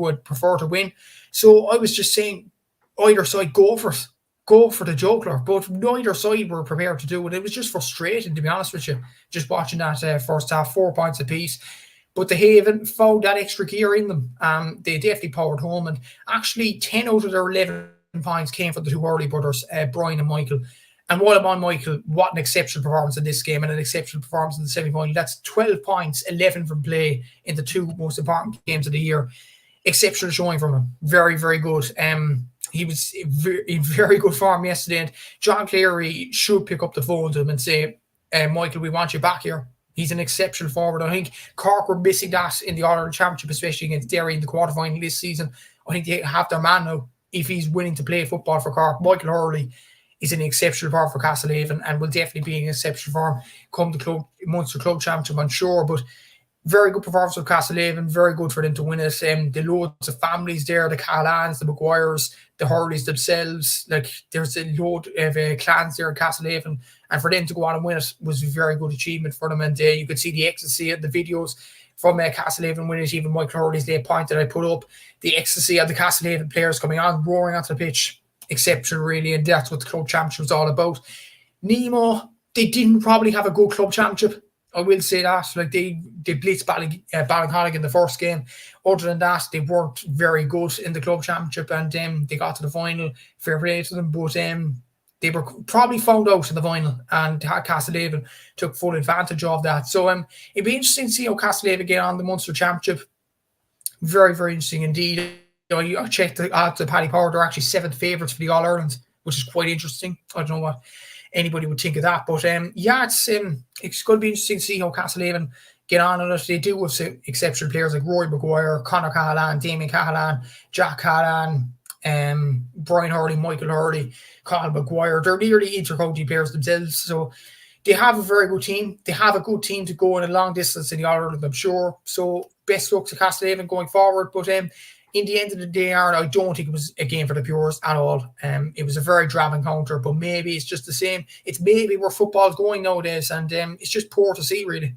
I'd prefer to win. So I was just saying, either side, go for it. Go for the jugular. But neither side were prepared to do it. It was just frustrating, to be honest with you, just watching that first half, 4 points apiece. But the Haven found that extra gear in them. They definitely powered home. And actually, 10 out of their 11 points came from the two Hurley brothers, Brian and Michael. And while I'm on Michael, what an exceptional performance in this game and an exceptional performance in the semi-final. That's 12 points, 11 from play in the two most important games of the year. Exceptional showing from him. Very, very good. He was in very good form yesterday. And John Cleary should pick up the phone to him and say, Michael, we want you back here. He's an exceptional forward. I think Cork were missing that in the All-Ireland Championship, especially against Derry in the quarterfinal this season. I think they have their man now if he's willing to play football for Cork. Michael Hurley is an exceptional forward for Castlehaven and will definitely be an exceptional form come the Munster Club Championship, I'm sure. But very good performance of Castlehaven, very good for them to win it. The loads of families there, the Callans, the Maguires, the Hurleys themselves. Like, there's a load of clans there in Castlehaven, and for them to go on and win it was a very good achievement for them. And you could see the ecstasy of the videos from Castlehaven win it. Even Michael Hurley's point that I put up, the ecstasy of the Castlehaven players coming on, roaring onto the pitch, exceptional really, and that's what the club championship was all about. Nemo, they didn't probably have a good club championship. I will say that. Like, they blitzed Ballygunner in the first game. Other than that, they weren't very good in the club championship, and they got to the final. Fair play to them, but they were probably found out in the final, and Castlehaven took full advantage of that. So it'd be interesting to see how Castlehaven get on the Munster Championship. Very, very interesting indeed. I checked the Paddy Power. They're actually 7th favourites for the All-Ireland, which is quite interesting. I don't know what anybody would think of that, but it's going to be interesting to see how Castlehaven get on it. They do have some exceptional players like Rory Maguire, Conor Cahalane, Damien Cahalane, Jack Cahalane, Brian Hurley, Michael Hurley, Conor Maguire. They're nearly inter-county players themselves, so they have a very good team. They have a good team to go in a long distance in the All-Ireland, I'm sure. So best luck to Castlehaven going forward, but in the end of the day, Aaron, I don't think it was a game for the purists at all. It was a very drab encounter, but maybe it's just the same. It's maybe where football's going nowadays, and it's just poor to see, really.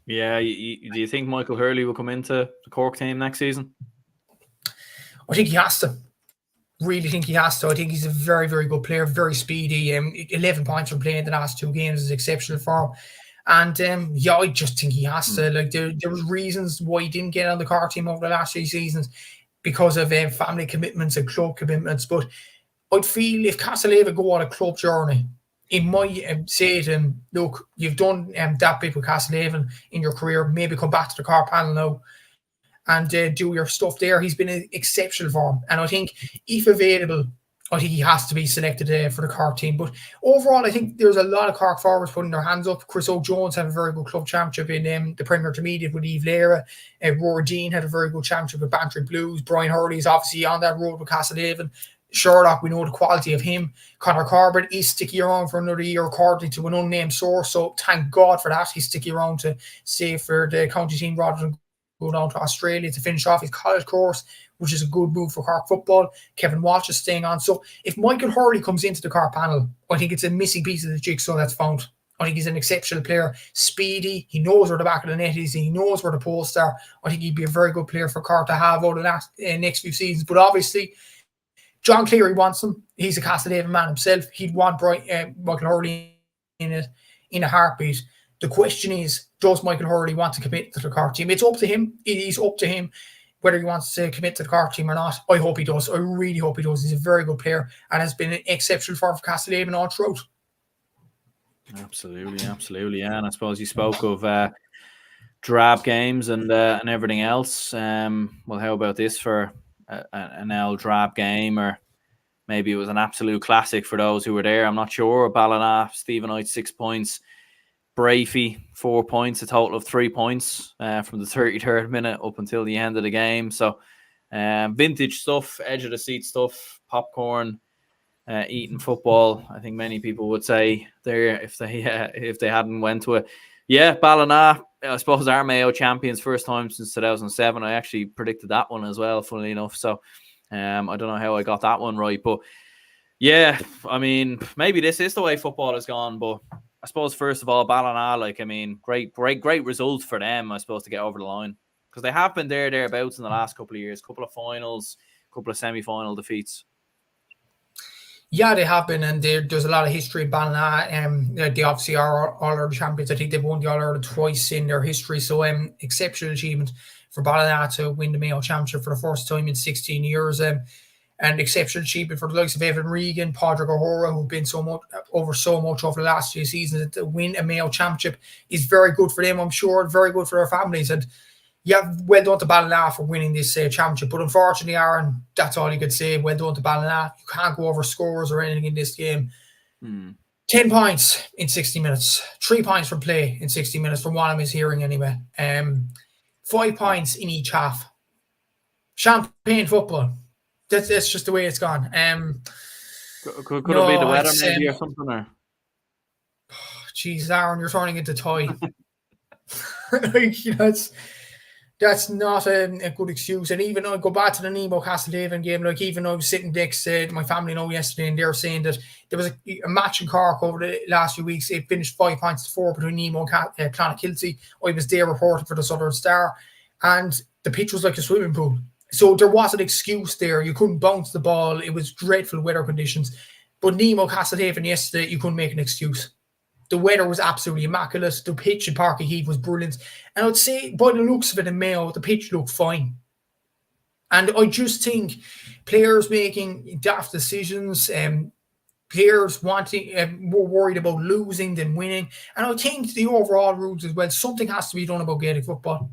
Yeah, do you think Michael Hurley will come into the Cork team next season? I think he has to. Really think he has to. I think he's a very, very good player, very speedy. 11 points from playing the last 2 games is exceptional for him. And I just think he has to. Like, there was reasons why he didn't get on the Cork team over the last 3 seasons because of family commitments and club commitments. But I'd feel if Castlehaven go on a club journey, it might say to him, look, you've done that bit with Castlehaven in your career, maybe come back to the Cork panel now and do your stuff there. He's been an exceptional for him. And I think if available, I think he has to be selected for the Cork team. But overall, I think there's a lot of Cork forwards putting their hands up. Chris O'Jones had a very good club championship in the Premier Intermediate with Eve Lera. Rory Dean had a very good championship with Bantry Blues. Brian Hurley is obviously on that road with Castlehaven. Sherlock, we know the quality of him. Conor Corbett is sticking around for another year, according to an unnamed source. So thank God for that. He's sticking around to stay for the county team rather than go down to Australia to finish off his college course, which is a good move for Cork football. Kevin Walsh is staying on. So if Michael Hurley comes into the Cork panel, I think it's a missing piece of the jigsaw that's found. I think he's an exceptional player, speedy. He knows where the back of the net is. He knows where the posts are. I think he'd be a very good player for Cork to have over the next few seasons. But obviously, John Cleary wants him. He's a Castlehaven man himself. He'd want Michael Hurley in a heartbeat. The question is, does Michael Hurley want to commit to the Cork team? It's up to him. It is up to him whether he wants to commit to the Cork team or not. I hope he does. I really hope he does. He's a very good player and has been an exceptional for Castlehaven all throughout. Absolutely. Yeah. And I suppose you spoke of drab games and everything else. Well, how about this for an L drab game, or maybe it was an absolute classic for those who were there? I'm not sure. Ballina, Stephen Knight 6 points. Brafey 4 points, a total of 3 points from the 33rd minute up until the end of the game. So vintage stuff, edge of the seat stuff, popcorn, eating football. I think many people would say there if they hadn't went to it. Yeah, Ballina, I suppose our Mayo champions, first time since 2007. I actually predicted that one as well, funnily enough. So I don't know how I got that one right, but yeah, I mean, maybe this is the way football has gone, but I suppose, first of all, Ballina, great result for them, I suppose, to get over the line. Because they have been thereabouts in the last couple of years. Couple of finals, couple of semi-final defeats. Yeah, they have been, and there's a lot of history in Ballina. They obviously are All-Ireland champions. I think they've won the All-Ireland twice in their history. So exceptional achievement for Ballina to win the Mayo Championship for the first time in 16 years. And exceptional achievement for the likes of Evan Regan, Padraig O'Hora, who've been so much over the last few seasons. To win a Mayo Championship is very good for them, I'm sure, very good for their families. And yeah, well done to Ballina for winning this championship. But unfortunately, Aaron, that's all you could say. Well done to Ballina. You can't go over scores or anything in this game. 10 points in 60 minutes. 3 points from play in 60 minutes from what I'm hearing anyway. 5 points in each half. Champagne football. That's just the way it's gone. Could it be the weather maybe or something? Or? Jeez, Aaron, you're turning into toy. That's not a good excuse. And even I go back to the Nemo Castlehaven game, like even I was sitting next to my family yesterday, and they're saying that there was a match in Cork over the last few weeks. It finished 5 points to 4 between Nemo and Clonakilty. I was there reporting for the Southern Star, and the pitch was like a swimming pool. So there was an excuse there. You couldn't bounce the ball. It was dreadful weather conditions. But Nemo Castlehaven yesterday, you couldn't make an excuse. The weather was absolutely immaculate. The pitch in Parky Heath was brilliant. And I would say, by the looks of it in Mayo, the pitch looked fine. And I just think players making daft decisions, players wanting more worried about losing than winning. And I think the overall rules as well, something has to be done about Gaelic football.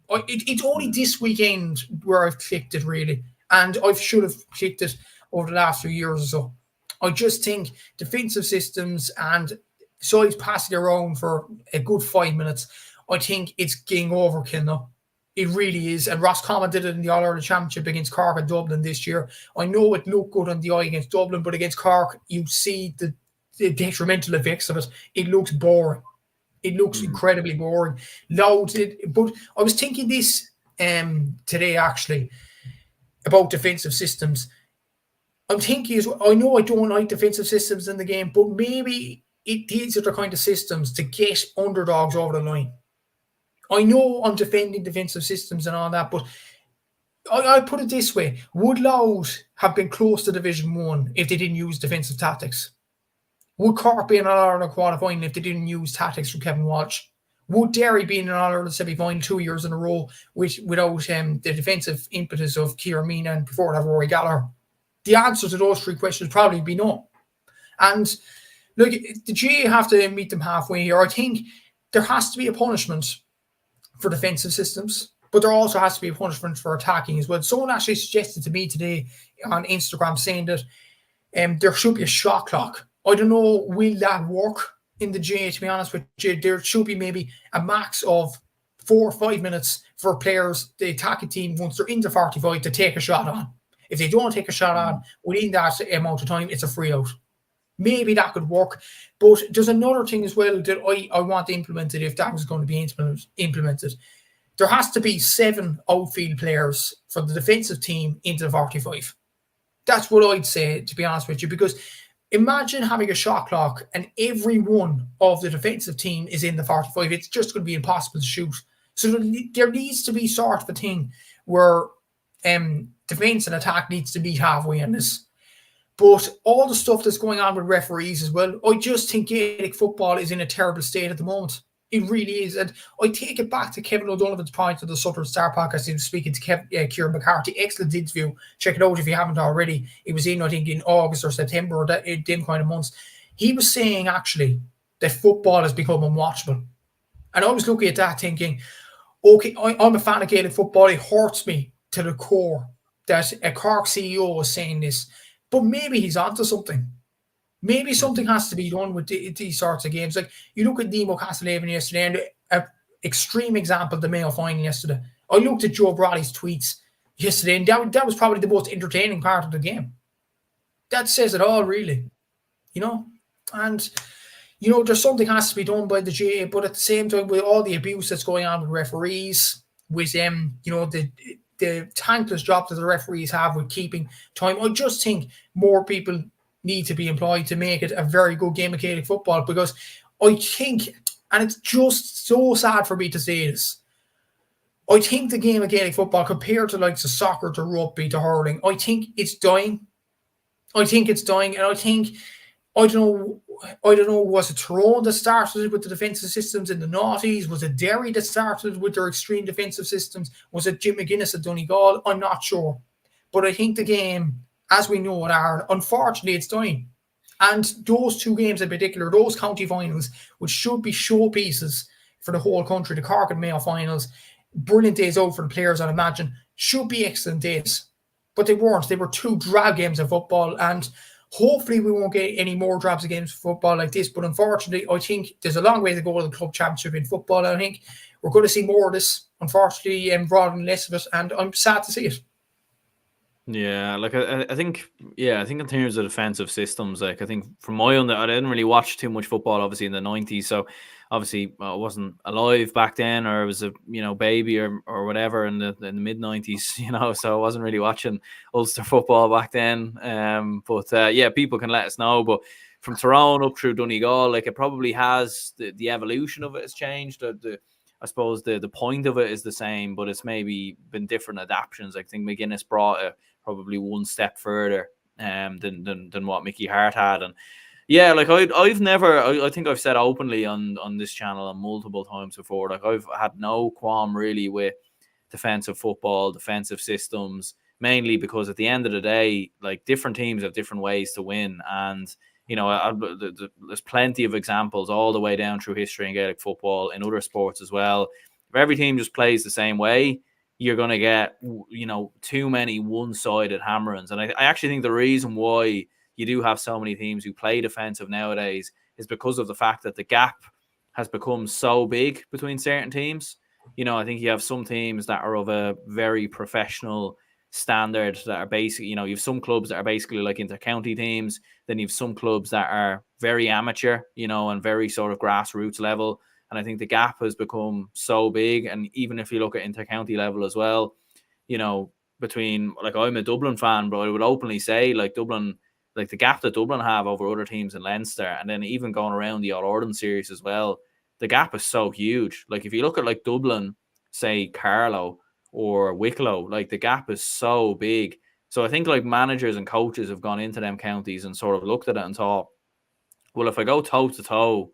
It's only this weekend where I've clicked it, really. And I should have clicked it over the last few years or so. I just think defensive systems and sides passing around for a good 5 minutes, I think it's getting overkill now. It really is. And Roscommon did it in the All-Ireland Championship against Cork and Dublin this year. I know it looked good on the eye against Dublin, but against Cork, you see the detrimental effects of it. It looks boring. It looks incredibly boring. Loud. But I was thinking this today, actually, about defensive systems. I'm thinking, I know I don't like defensive systems in the game, but maybe these are the kind of systems to get underdogs over the line. I know I'm defending defensive systems and all that, but I put it this way. Would Louth have been close to Division 1 if they didn't use defensive tactics? Would Cork be in an All-Ireland quarter-final if they didn't use tactics from Kevin Walsh? Would Derry be in an All-Ireland semi-final 2 years in a row without the defensive impetus of Kieran Meena and before that Rory Gallagher? The answer to those three questions would probably be no. And look, the GA have to meet them halfway here. I think there has to be a punishment for defensive systems, but there also has to be a punishment for attacking as well. Someone actually suggested to me today on Instagram saying that there should be a shot clock. I don't know, will that work in the GA, to be honest with you? There should be maybe a max of 4 or 5 minutes for players, the attacking team, once they're into 45, to take a shot on. If they don't take a shot on within that amount of time, it's a free out. Maybe that could work. But there's another thing as well that I want implemented if that was going to be implemented. There has to be 7 outfield players for the defensive team into the 45. That's what I'd say, to be honest with you, because imagine having a shot clock and every one of the defensive team is in the 45. It's just going to be impossible to shoot. So there needs to be sort of a thing where defense and attack needs to be halfway in this. But all the stuff that's going on with referees as well, I just think Gaelic football is in a terrible state at the moment. It really is. And I take it back to Kevin O'Donovan's point of the Southern Star podcast. He was speaking to Kieran McCarthy. Excellent interview. Check it out if you haven't already. It was in, I think, in August or September, or them kind of months. He was saying, actually, that football has become unwatchable. And I was looking at that thinking, okay, I'm a fan of Gaelic football. It hurts me to the core that a Cork CEO was saying this. But maybe he's onto something. Maybe something has to be done with these sorts of games. Like, you look at Nemo Castlehaven yesterday, and an extreme example, the Mayo final yesterday. I looked at Joe Bradley's tweets yesterday, and that was probably the most entertaining part of the game. That says it all, really. And, there's something has to be done by the GA, but at the same time, with all the abuse that's going on with referees, with, the thankless job that the referees have with keeping time, I just think more people need to be employed to make it a very good game of Gaelic football, because I think, and it's just so sad for me to say this, I think the game of Gaelic football, compared to like soccer, to rugby, to hurling, I think it's dying. And I think, I don't know, was it Tyrone that started with the defensive systems in the noughties? Was it Derry that started with their extreme defensive systems? Was it Jim McGuinness at Donegal? I'm not sure. But I think the game, as we know it, unfortunately, it's dying. And those 2 games in particular, those county finals, which should be showpieces for the whole country, the Cork and Mayo finals, brilliant days out for the players, I'd imagine, should be excellent days. But they weren't. They were 2 drab games of football, and Hopefully we won't get any more drops of games for football like this, but unfortunately, I think there's a long way to go to the club championship in football. I think we're going to see more of this, unfortunately, rather than less of it, and I'm sad to see it. Yeah, like I think, I think in terms of defensive systems, like I think from my own, I didn't really watch too much football, obviously in the '90s, so obviously I wasn't alive back then, or I was a baby or whatever in the mid '90s, so I wasn't really watching Ulster football back then. But yeah, people can let us know. But from Tyrone up through Donegal, like it probably has the evolution of it has changed. I suppose the point of it is the same, but it's maybe been different adaptations. I think McGuinness brought it probably one step further than what Mickey Hart had. And yeah, like I've never, I think I've said openly on this channel on multiple times before, like I've had no qualm really with defensive football, defensive systems, mainly because at the end of the day, like different teams have different ways to win. And there's plenty of examples all the way down through history in Gaelic football, in other sports as well. If every team just plays the same way, you're going to get, too many one-sided hammerings. And I actually think the reason why you do have so many teams who play defensive nowadays is because of the fact that the gap has become so big between certain teams. I think you have some teams that are of a very professional standard that are basically, you have some clubs that are basically like inter-county teams. Then you have some clubs that are very amateur, and very sort of grassroots level. And I think the gap has become so big. And even if you look at inter-county level as well, between, like, I'm a Dublin fan, but I would openly say, like, Dublin, like the gap that Dublin have over other teams in Leinster, and then even going around the All-Ireland series as well, the gap is so huge. Like, if you look at like Dublin, say Carlow or Wicklow, like the gap is so big. So I think like managers and coaches have gone into them counties and sort of looked at it and thought, well, if I go toe to toe,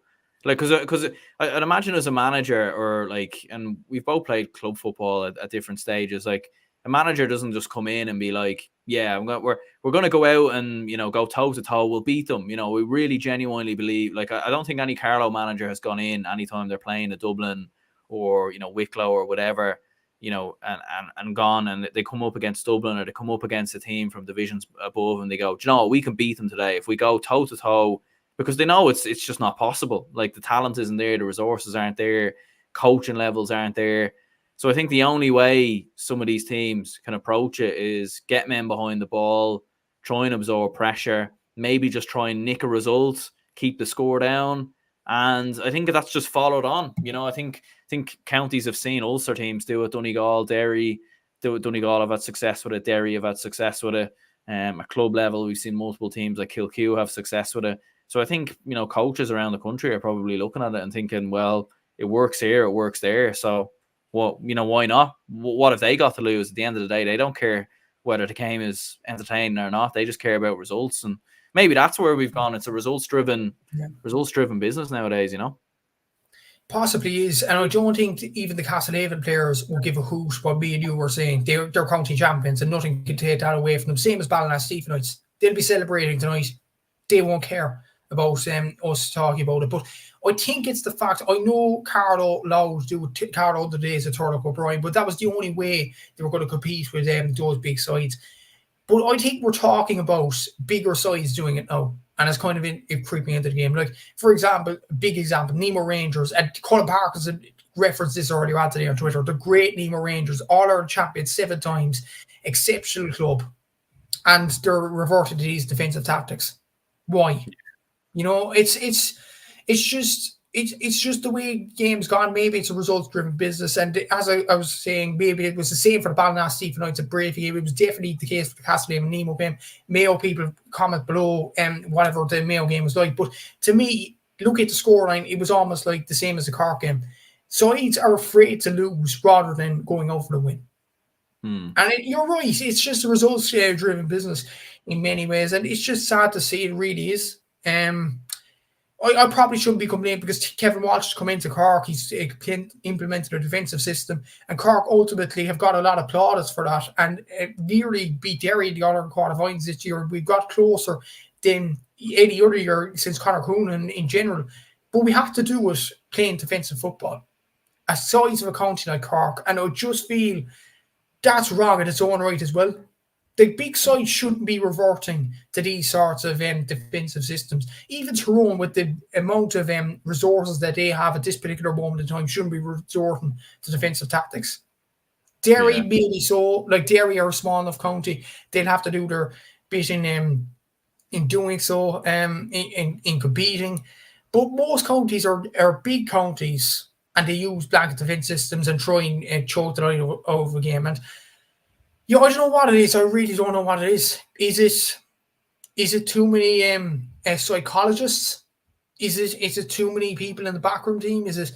like, because I'd imagine as a manager, or like, and we've both played club football at different stages, like a manager doesn't just come in and be like, yeah, we're going to go out and, go toe to toe. We'll beat them. We really genuinely believe, like, I don't think any Carlow manager has gone in anytime they're playing a Dublin or, Wicklow or whatever, and gone, and they come up against Dublin, or they come up against a team from divisions above, and they go, do you know what, we can beat them today if we go toe to toe, because they know it's just not possible. Like, the talent isn't there, the resources aren't there, coaching levels aren't there. So I think the only way some of these teams can approach it is get men behind the ball, try and absorb pressure, maybe just try and nick a result, keep the score down. And I think that's just followed on. I think counties have seen Ulster teams do it. Donegal, Derry do it. Donegal have had success with it. Derry have had success with it. At club level, we've seen multiple teams like Kilkenny have success with it. So I think, coaches around the country are probably looking at it and thinking, well, it works here, it works there. So, well, why not? What have they got to lose? At the end of the day, they don't care whether the game is entertaining or not. They just care about results. And maybe that's where we've gone. It's a results-driven business nowadays, Possibly is. And I don't think even the Castlehaven players will give a hoot what me and you were saying. They're county champions, and nothing can take that away from them. Same as Ballygunner. They'll be celebrating tonight. They won't care about us talking about it. But I think it's the fact, I know Carlow Loud do Carlow the days of Turlock O'Brien, but that was the only way they were going to compete with those big sides. But I think we're talking about bigger sides doing it now, and it's kind of creeping into the game. Like, for example, a big example, Nemo Rangers, and Colin Parkin's referenced this earlier on today on Twitter, the great Nemo Rangers, All-Ireland champions 7 times, exceptional club, and they're reverted to these defensive tactics. Why? It's just the way game's gone. Maybe it's a results-driven business, and as I was saying, maybe it was the same for the Ballygunner Stephen Knights at Brave game. It was definitely the case for the Castlehaven and Nemo game. Mayo people comment below whatever the Mayo game was like, but to me, look at the scoreline, it was almost like the same as the Cork game. Sides are afraid to lose rather than going out for the win. And you're right, it's just a results-driven business in many ways, and it's just sad to see. It really is. I probably shouldn't be complaining, because Kevin Walsh has come into Cork. He's implemented a defensive system, and Cork ultimately have got a lot of plaudits for that, and nearly beat Derry in the All-Ireland quarterfinals this year. We've got closer than any other year since Conor Coonan in general, but we have to do it playing defensive football. A size of a county like Cork, and I just feel that's wrong in its own right as well. The big sides shouldn't be reverting to these sorts of defensive systems. Even Tyrone, with the amount of resources that they have at this particular moment in time, shouldn't be resorting to defensive tactics. Derry, maybe so. Like, Derry are a small enough county. They'll have to do their bit in doing so, in competing. But most counties are big counties, and they use blanket defence systems and try and choke the line over a game. And I don't know what it is. I really don't know what it is. Is it too many psychologists? Is it too many people in the backroom team? Is it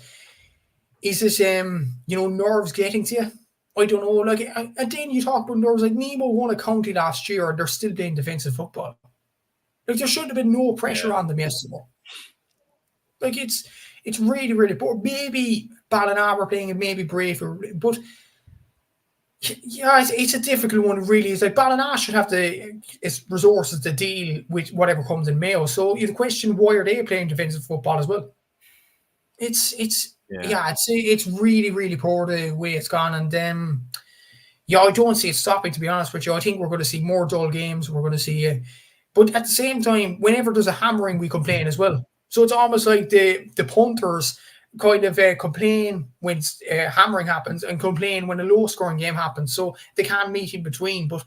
nerves getting to you? I don't know. Like, and then you talk about nerves. Like, Nemo won a county last year, and they're still playing defensive football. Like, there should have been no pressure on them yesterday. Like, it's really, really poor. Maybe Ballina were playing, and maybe Brave, but yeah, it's a difficult one. Really, it's like Ballina should have its resources to deal with whatever comes in Mayo. So you question, why are they playing defensive football as well? It's really, really poor the way it's gone, and I don't see it stopping. To be honest with you, I think we're going to see more dull games. We're going to see, but at the same time, whenever there's a hammering, we complain as well. So it's almost like the punters kind of complain when hammering happens and complain when a low-scoring game happens. So they can't meet in between. But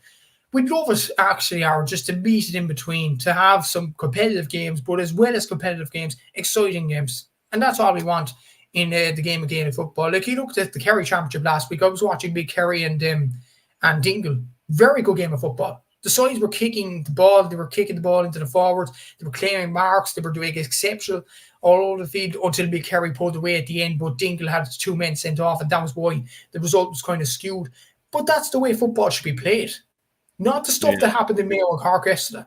we'd love it, actually, just to meet it in between, to have some competitive games, but as well as competitive games, exciting games. And that's all we want in the game of Gaelic football. Like, you looked at the Kerry Championship last week. I was watching Big Kerry and Dingle. Very good game of football. The sides were kicking the ball. They were kicking the ball into the forwards. They were claiming marks. They were doing exceptional all over the field until Big Kerry pulled away at the end. But Dingle had 2 men sent off, and that was why the result was kind of skewed. But that's the way football should be played, not the stuff that happened in Mayo and Cork yesterday.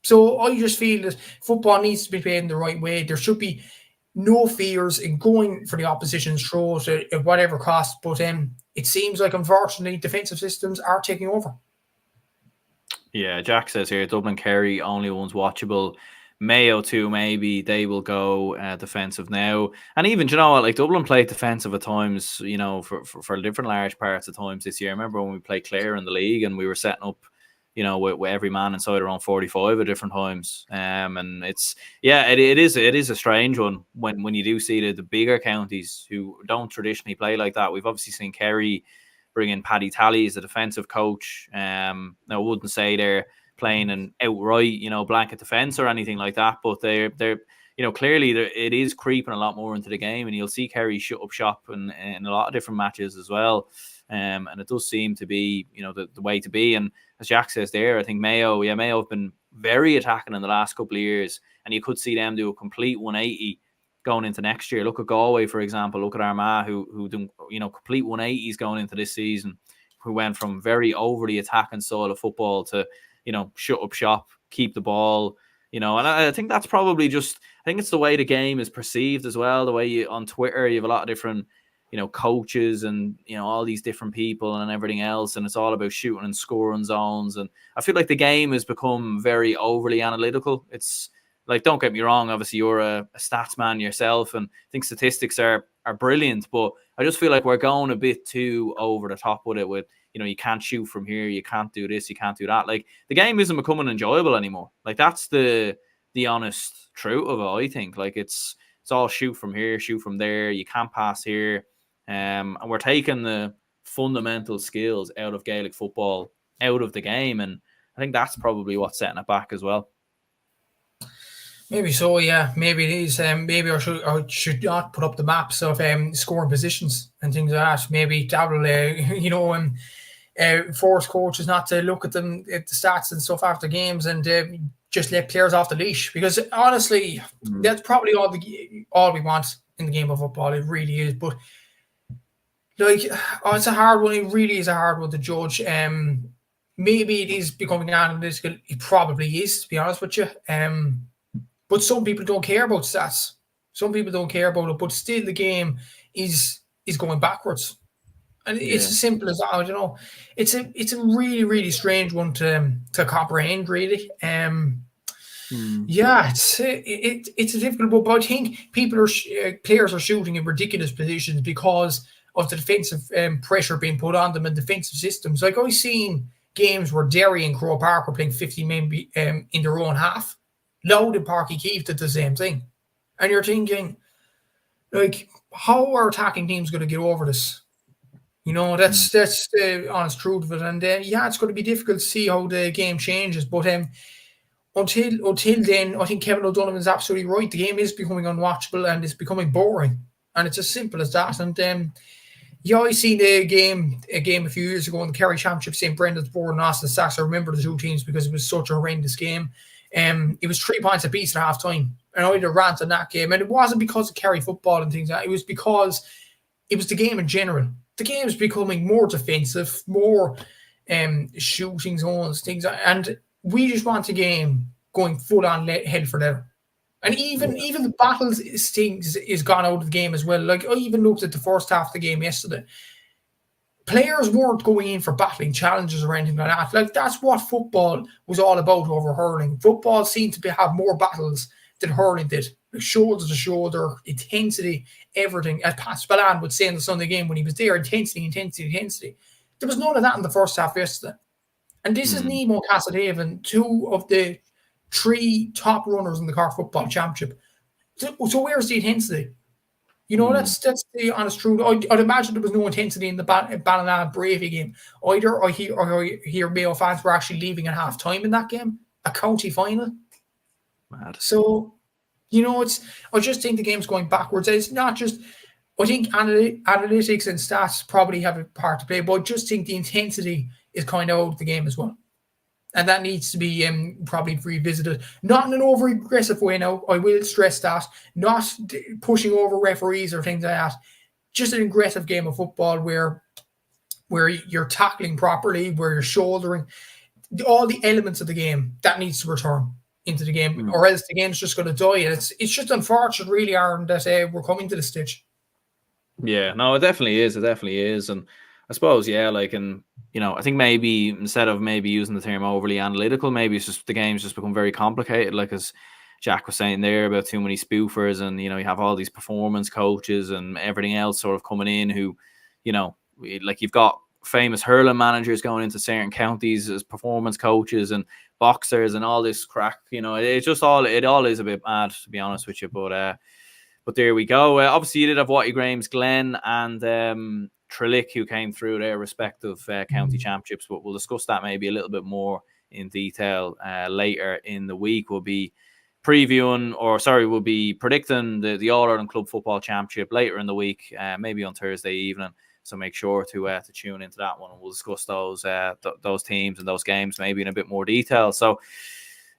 So I just feel that football needs to be played in the right way. There should be no fears in going for the opposition's throws at whatever cost. But it seems like, unfortunately, defensive systems are taking over. Yeah, Jack says here, Dublin Kerry only one's watchable. Mayo too, maybe they will go defensive now. And even, you know what, like, Dublin played defensive at times, for different large parts of times this year. I remember when we played Clare in the league and we were setting up, with every man inside around 45 at different times. And it's, it is a strange one when you do see the bigger counties who don't traditionally play like that. We've obviously seen Kerry bring in Paddy Talley as a defensive coach. Now, I wouldn't say they're playing an outright, blanket defense or anything like that, but they're clearly it is creeping a lot more into the game, and you'll see Kerry shut up shop in a lot of different matches as well. And it does seem to be, the way to be. And as Jack says there, I think Mayo have been very attacking in the last couple of years, and you could see them do a complete 180 going into next year. Look at Galway, for example. Look at Armagh, who do complete 180s going into this season, who went from very overly attacking style of football to shut up shop, keep the ball. And I think that's probably just, I think it's the way the game is perceived as well. The way on Twitter you have a lot of different coaches and all these different people and everything else, and it's all about shooting and scoring zones. And I feel like the game has become very overly analytical. It's like, don't get me wrong, obviously you're a stats man yourself, and I think statistics are brilliant, but I just feel like we're going a bit too over the top with it. With you can't shoot from here, you can't do this, you can't do that. Like, the game isn't becoming enjoyable anymore. Like, that's the honest truth of it. I think, like, it's all shoot from here, shoot from there, you can't pass here. And we're taking the fundamental skills out of Gaelic football out of the game, and I think that's probably what's setting it back as well. Maybe so, yeah. Maybe it is. Maybe I should not put up the maps of scoring positions and things like that. Maybe that will, force coaches not to look at them, at the stats and stuff after games, and just let players off the leash. Because honestly, that's probably all we want in the game of football. It really is. But it's a hard one. It really is a hard one to judge. Maybe it is becoming analytical. It probably is, to be honest with you. But some people don't care about stats. Some people don't care about it. But still, the game is going backwards, and it's as simple as that. It's a really, really strange one to comprehend. Really, it's a difficult one. But I think players are shooting in ridiculous positions because of the defensive pressure being put on them and defensive systems. Like, I've seen games where Derry and Croke Park were playing 50 men in their own half. Louth and Páirc Uí Chaoimh did the same thing. And you're thinking, like, how are attacking teams going to get over this? You know, that's the honest truth of it. And yeah, it's going to be difficult to see how the game changes. But until then, I think Kevin O'Donovan's absolutely right. The game is becoming unwatchable and it's becoming boring. And it's as simple as that. And I seen a game a few years ago in the Kerry Championship, St. Brendan's Board and Austin Stacks. I remember the two teams because it was such a horrendous game. It was 3 points apiece at half time. And I had a rant on that game. And it wasn't because of Kerry football and things like that. It was because it was the game in general. The game is becoming more defensive, more shooting zones, things. And we just want a game going full on head for leather. And even the battles things is gone out of the game as well. Like, I even looked at the first half of the game yesterday. Players weren't going in for battling challenges or anything like that. Like, that's what football was all about over hurling. Football seemed to have more battles than hurling did. Like, shoulder to shoulder, intensity, everything. As Pat Spillane would say in the Sunday game when he was there, intensity. There was none of that in the first half yesterday. And this is Nemo Castlehaven, 2 of the 3 top runners in the Cork Football Championship. So where's the intensity? You know, that's the honest truth. I'd imagine there was no intensity in the Ballina Bravey game either. I hear Mayo fans were actually leaving at half time in that game, a county final. Mad. So, you know, I just think the game's going backwards. It's not just, I think analytics and stats probably have a part to play, but I just think the intensity is kind of out of the game as well. And that needs to be probably revisited. Not in an over-aggressive way now. I will stress that. Not pushing over referees or things like that. Just an aggressive game of football where you're tackling properly, where you're shouldering. All the elements of the game, that needs to return into the game. Or else the game's just going to die. And it's just unfortunate, really, Aaron, that we're coming to this stage. Yeah, no, it definitely is. It definitely is. And I suppose, yeah, like, and you know, I think maybe instead of maybe using the term overly analytical, maybe it's just the game's just become very complicated. Like, as Jack was saying there about too many spoofers, and you know, you have all these performance coaches and everything else sort of coming in who, you know, like you've got famous hurling managers going into certain counties as performance coaches and boxers and all this crack. You know, it all is a bit mad, to be honest with you. But there we go. Obviously, you did have Watty Graham's Glen and Tralee, who came through their respective county championships, but we'll discuss that maybe a little bit more in detail later in the week. We'll be predicting the All-Ireland Club Football Championship later in the week, maybe on Thursday evening. So make sure to tune into that one, and we'll discuss those teams and those games maybe in a bit more detail. So,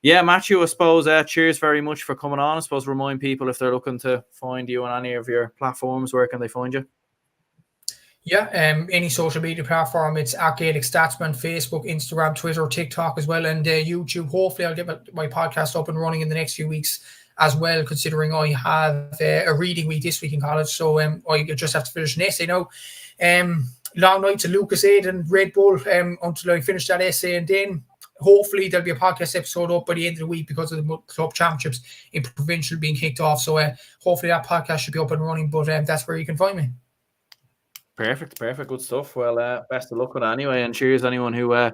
yeah, Matthew, I suppose cheers very much for coming on. I suppose remind people, if they're looking to find you on any of your platforms, where can they find you? Yeah, any social media platform, it's at Gaelic Statsman, Facebook, Instagram, Twitter, TikTok as well, and YouTube. Hopefully I'll get my podcast up and running in the next few weeks as well, considering I have a reading week this week in college, so I just have to finish an essay now. Long nights at Lucas Aid and Red Bull until I finish that essay, and then hopefully there'll be a podcast episode up by the end of the week because of the club championships in Provincial being kicked off, so hopefully that podcast should be up and running, but that's where you can find me. Perfect. Good stuff. Well, best of luck with it anyway, and cheers anyone who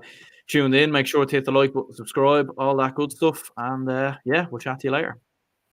tuned in. Make sure to hit the like button, subscribe, all that good stuff, and yeah, we'll chat to you later.